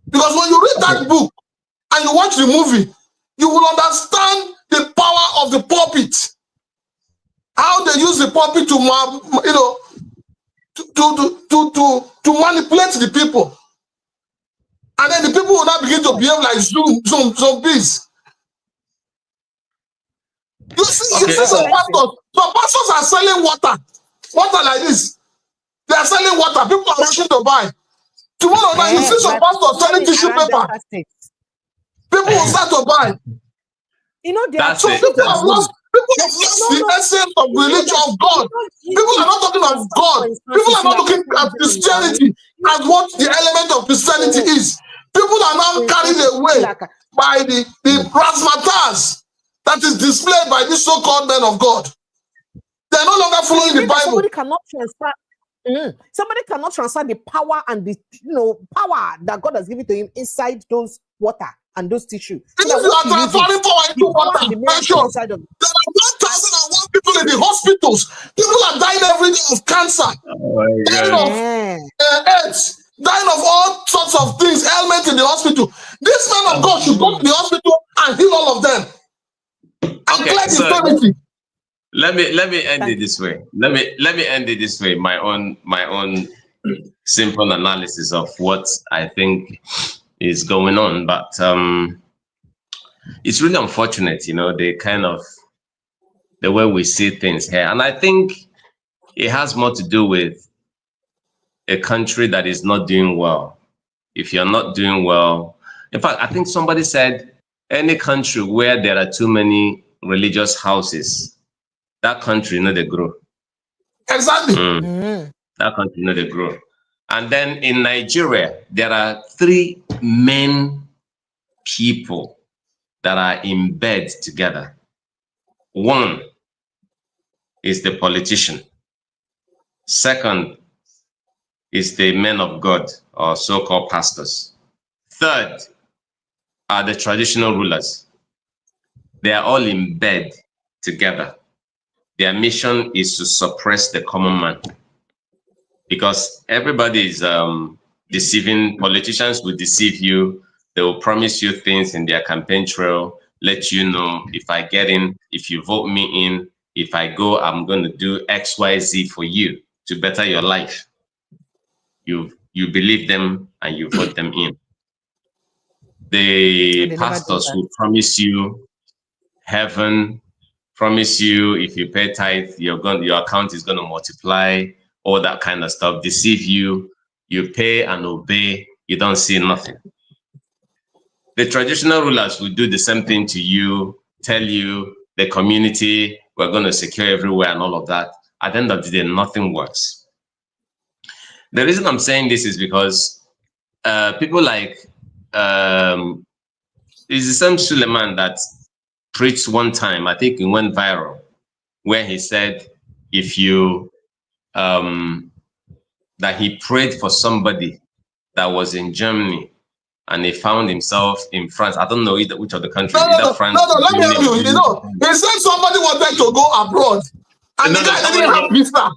Because when you read that book and you watch the movie, you will understand the power of the pulpit. How they use the pulpit to manipulate the people. And then the people will now begin to behave like zombies. You see some pastors are selling water like this. They are selling water. People are rushing to buy. Tomorrow night, you see some pastors selling tissue paper. People will start to buy. You know, people have lost the essence of religion of God. People are not talking of God. People are not looking at Christianity as what the element of Christianity is. People are now carried away by the razzmatazz that is displayed by these so-called men of God. They are no longer following the Bible. Somebody cannot transfer the power and the power that God has given to him inside those water and those tissue. If you are transferring power into water, there are 1,001 people in the hospitals. People are dying every day of cancer, dying of AIDS, dying of all sorts of things, ailments in the hospital. This man of God should go to the hospital and heal all of them. Let me end it this way. Let me end it this way. My own simple analysis of what I think is going on. But it's really unfortunate, the way we see things here. And I think it has more to do with a country that is not doing well. If you're not doing well, in fact, I think somebody said any country where there are too many religious houses, that country they grow. Exactly. That country they grow. And then in Nigeria, there are 3 main people that are in bed together. One is the politician. Second is the men of God or so-called pastors. Third are the traditional rulers. They are all in bed together. Their mission is to suppress the common man, because everybody is deceiving. Politicians will deceive you. They will promise you things in their campaign trail, let you know, if I get in, if you vote me in, if I go, I'm going to do X, Y, Z for you to better your life. You believe them and you vote them in. The pastors will promise you heaven, promise you if you pay tithe, your account is going to multiply, all that kind of stuff, deceive you. You pay and obey, you don't see nothing. The traditional rulers will do the same thing to you, tell you the community, we're going to secure everywhere and all of that. At the end of the day, nothing works. The reason I'm saying this is because people like, it's the same Suleiman that preached one time, I think it went viral, where he said, if you, that he prayed for somebody that was in Germany and he found himself in France. I don't know which of the countries. France. No, let me help you. You know, he said somebody wanted to go abroad and the guy didn't have visa.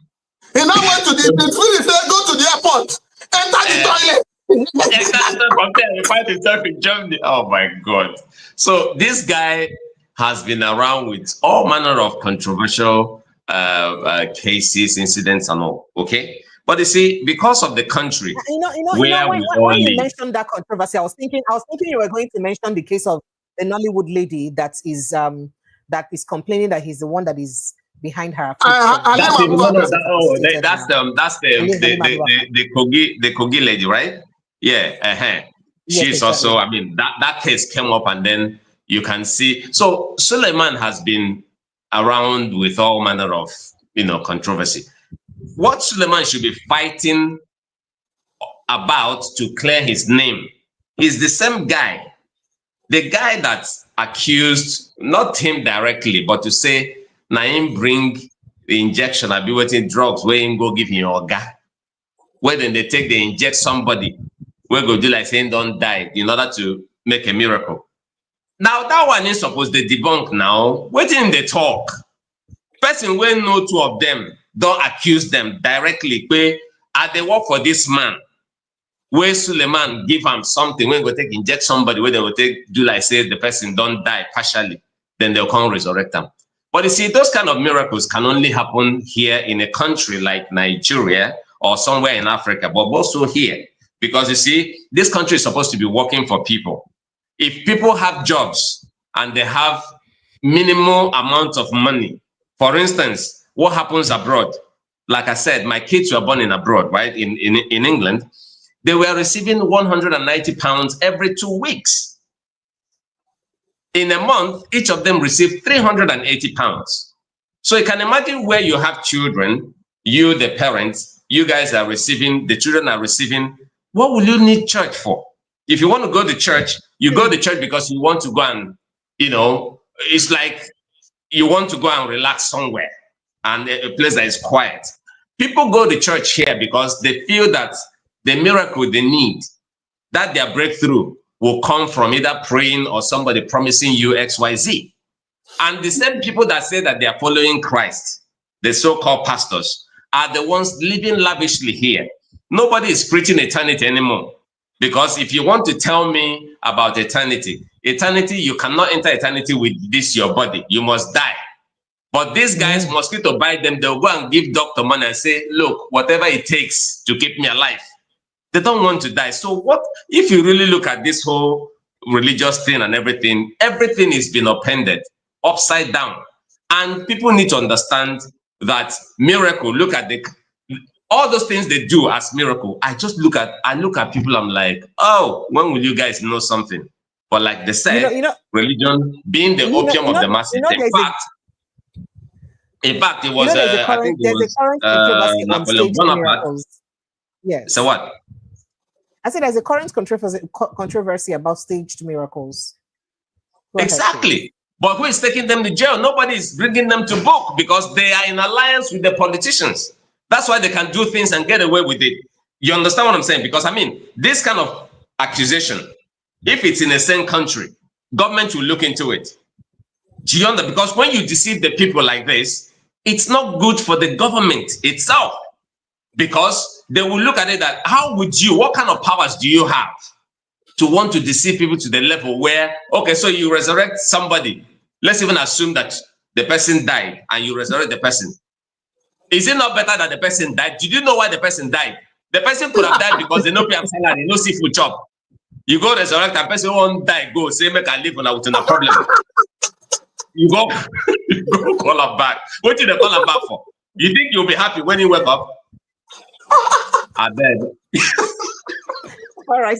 He now went to the spirit said, go to the airport, enter the toilet. From there, he finds himself in Germany. Oh my God. So this guy has been around with all manner of controversial cases, incidents, and all. Okay, but you see, because of the country, when you mentioned that controversy, I was thinking you were going to mention the case of the Nollywood lady that is complaining that he's the one that is behind her. That's the Kogi lady, right? Yeah. She's yes, also, I mean, that case came up, and then you can see. So Suleiman has been around with all manner of, controversy. What Suleiman should be fighting about to clear his name is the same guy, the guy that accused, not him directly, but to say, Naim bring the injection, I be waiting drugs, where him go give him orga. Where then they inject somebody, where go do like saying don't die in order to make a miracle. Now that one is supposed to debunk now. Waiting they talk. Person when no two of them don't accuse them directly. Where are they work for this man? Where Suleiman give him something, when go take inject somebody, where they will take do like say the person don't die partially, then they'll come resurrect them. But you see, those kind of miracles can only happen here in a country like Nigeria or somewhere in Africa, but also here. Because you see, this country is supposed to be working for people. If people have jobs and they have minimal amount of money, for instance, what happens abroad? Like I said, my kids were born in abroad, right? In England, they were receiving 190 pounds every 2 weeks. In a month, each of them received 380 pounds. So you can imagine where you have children, you, the parents, you guys are receiving, the children are receiving. What will you need church for? If you want to go to church, you go to church because you want to go and, it's like you want to go and relax somewhere and a place that is quiet. People go to church here because they feel that the miracle they need, that their breakthrough will come from either praying or somebody promising you X, Y, Z. And the same people that say that they are following Christ, the so-called pastors, are the ones living lavishly here. Nobody is preaching eternity anymore. Because if you want to tell me about eternity, you cannot enter eternity with this, your body. You must die. But these guys, mosquito bite them, they'll go and give doctor money and say, look, whatever it takes to keep me alive. They don't want to die. So what, if you really look at this whole religious thing and everything is been upended, upside down. And people need to understand that miracle, look at all those things they do as miracle. I look at people, I'm like, oh, when will you guys know something? But like they said, religion being the opium of the masses. In fact, it was, I think it was Napoleon Bonaparte. Yes. So what? I said there's a current controversy about staged miracles. Exactly. But who is taking them to jail? Nobody is bringing them to book because they are in alliance with the politicians. That's why they can do things and get away with it. You understand what I'm saying? Because I mean, this kind of accusation, if it's in a same country, government will look into it. Do you understand? Because when you deceive the people like this, it's not good for the government itself. Because they will look at it that, how would you, what kind of powers do you have to want to deceive people to the level where, okay, so you resurrect somebody. Let's even assume that the person died and you resurrect the person. Is it not better that the person died? Did you know why the person died? The person could have died because they no pay salary, no seafood chop. You go resurrect a person won't die, go say make I live on within a problem. You go, you go call her back. What did they call her back for? You think you'll be happy when you wake up? I bet. All right.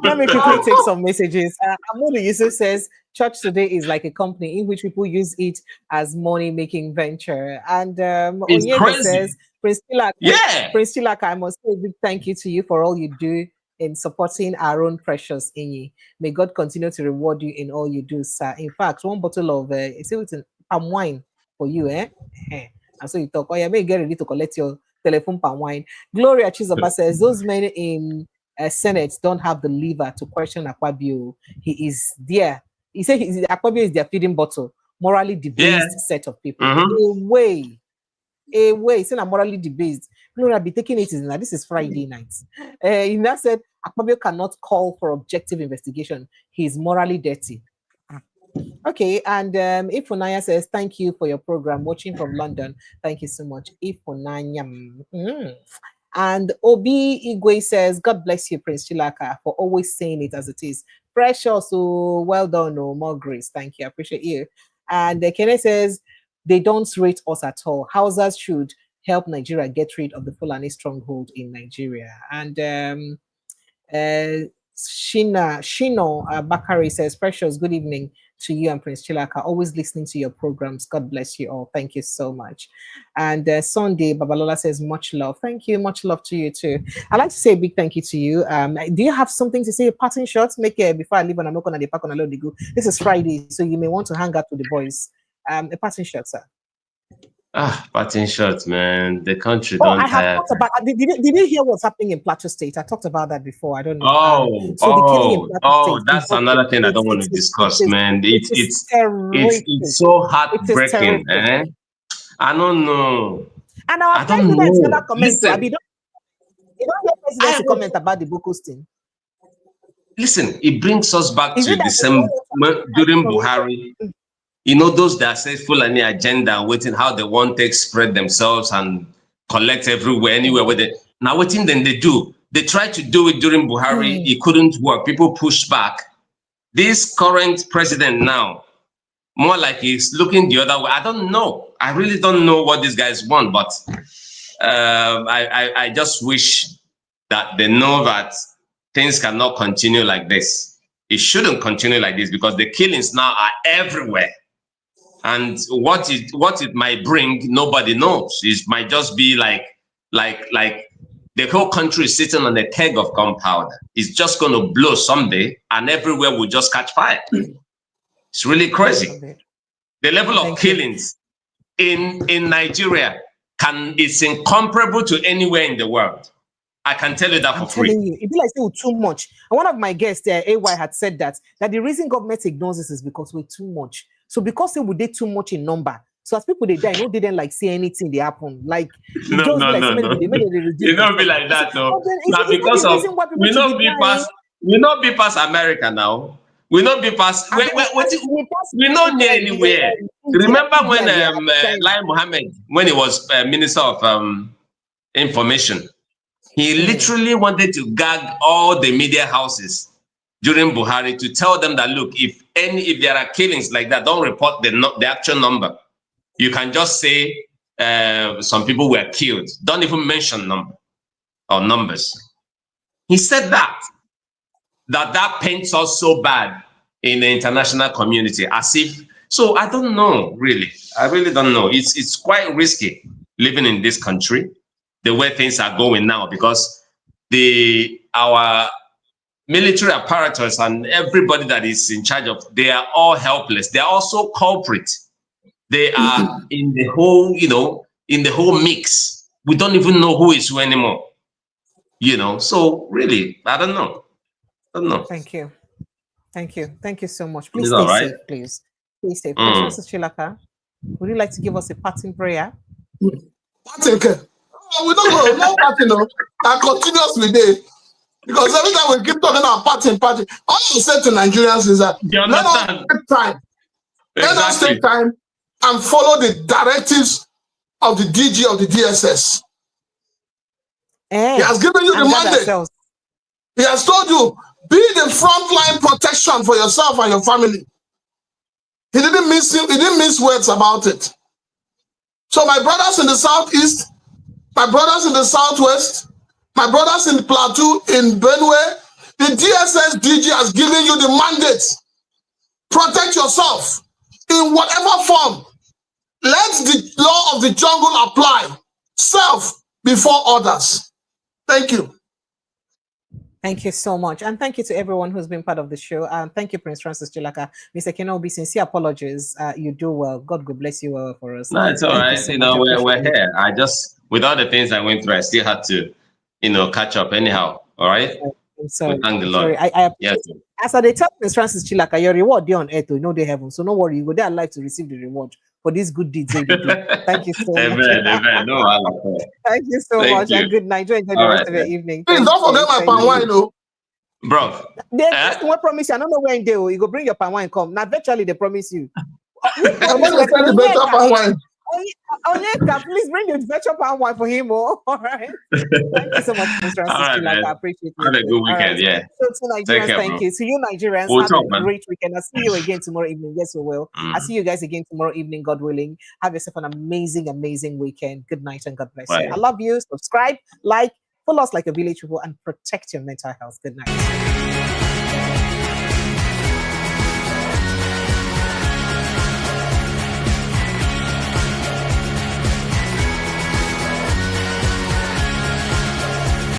Let me quickly take some messages. Amodu Yusuf says, church today is like a company in which people use it as money-making venture. And Onyeka says, Prince Chilaka, I must say a big thank you to you for all you do in supporting our own precious Inyi. May God continue to reward you in all you do, sir. In fact, one bottle of palm wine for you, eh? And so you talk, oh yeah, may get ready to collect your telephone palm wine. Gloria Chizoba says, those men in Senate don't have the liver to question Akpabio. He is there. He said Akpabio is their feeding bottle, morally debased set of people. A way, it's not morally debased. Gloria be taking it in. This is Friday night. He now said Akpabio cannot call for objective investigation. He is morally dirty. Okay, and Ifunanya says, thank you for your program. Watching from London. Thank you so much. Ifunanya. And Obi Igwe says, God bless you, Prince Chilaka, for always saying it as it is. Precious, so well done, more grace. Thank you, I appreciate you. And Kenneth says, they don't rate us at all. Hausas should help Nigeria get rid of the Fulani stronghold in Nigeria. And Shino Bakari says, Precious, good evening to you and Prince Chilaka. Always listening to your programs. God bless you all. Thank you so much. And Sunday Babalola says, much love. Thank you. Much love to you too. I'd like to say a big thank you to you. Do you have something to say? Parting shots? Make it before I leave and I'm not going to park on a load. This is Friday, so you may want to hang out with the boys. A parting shot, sir. Parting shots, man. The country don't I have talked about. Did you hear what's happening in Plateau State? I talked about that before. I don't know. The killing in Plateau State, that's another thing I don't want to discuss, man. It's so heartbreaking, eh? I don't know. And our president never commented. You don't hear president comment about the Boko thing. Listen, it brings us back to the same during Buhari. You know, those that say Fulani agenda, waiting how they want to spread themselves and collect everywhere, anywhere with it. Now, what then they do? They tried to do it during Buhari. It couldn't work. People pushed back. This current president now, more like he's looking the other way. I don't know. I really don't know what these guys want, but I just wish that they know that things cannot continue like this. It shouldn't continue like this because the killings now are everywhere. And what it might bring, nobody knows. It might just be like the whole country is sitting on a keg of gunpowder. It's just going to blow someday, and everywhere will just catch fire. It's really crazy. The level of killings in Nigeria is incomparable to anywhere in the world. I can tell you that for free. You, it be like say too much. And one of my guests, AY, had said that the reason government ignores this is because we're too much. So because we did too much in number, so as people they die, they didn't like see anything they happen. Like no. It don't be like that though. Now because of we not be past America now. We not be past. We not near anywhere. Remember when Lai Mohammed, when he was Minister of Information, he literally wanted to gag all the media houses during Buhari to tell them that, look, if there are killings like that, don't report the actual number. You can just say some people were killed. Don't even mention number or numbers. He said that paints us so bad in the international community, as if. So I don't know, really. I really don't know. It's quite risky living in this country, the way things are going now, because our military apparatus and everybody that is in charge of, they are all helpless. They are also culprits. They are in the whole, in the whole mix. We don't even know who is who anymore. You know, so really, I don't know. Thank you. Thank you. Thank you so much. Please It's stay all right. safe, please. Stay safe. Prince Francis Chilaka, would you like to give us a parting prayer? Parting, we don't go, no parting, no. And continuous with it. Because every time we keep talking about parting, all I say to Nigerians is that let us take time. Let us take time and follow the directives of the DG of the DSS. He has given you the mandate. He has told you, be the frontline protection for yourself and your family. He didn't miss words about it. So my brothers in the Southeast, my brothers in the Southwest, my brothers in the Plateau, in Benue, the DSS DG has given you the mandate. Protect yourself in whatever form. Let the law of the jungle apply. Self before others. Thank you. Thank you so much. And thank you to everyone who's been part of the show. Thank you, Prince Francis Chilaka. Mr. Kenobi, sincere apologies. You do well. God will bless you for us. No, it's all right. You know, we're here. I just, with all the things I went through, I still had to, you know, catch up anyhow. All right? I'm sorry. We thank the Lord. Yes. As I tell Prince Francis Chilaka, your reward there on earth, you know they heaven. So no worry, you go there alive to receive the reward for these good deeds they do. Thank you so much. Amen. No, thank you so much. And good night. Enjoy the rest of your evening. Please don't forget my palm wine, though. Bro. They just promise you. I don't know when they will. You go bring your palm wine, come. Now, virtually, they promise you. Please bring the virtual palm wine for him. All right. Thank you so much, Mr. Francis. I appreciate it. Have a good weekend. Yeah. So to Nigerians, thank you. To you Nigerians, have a great weekend. I'll see you again tomorrow evening. Yes, we will. I'll see you guys again tomorrow evening, God willing. Have yourself an amazing, amazing weekend. Good night and God bless you. I love you. Subscribe, like, follow us like a village people, and protect your mental health. Good night.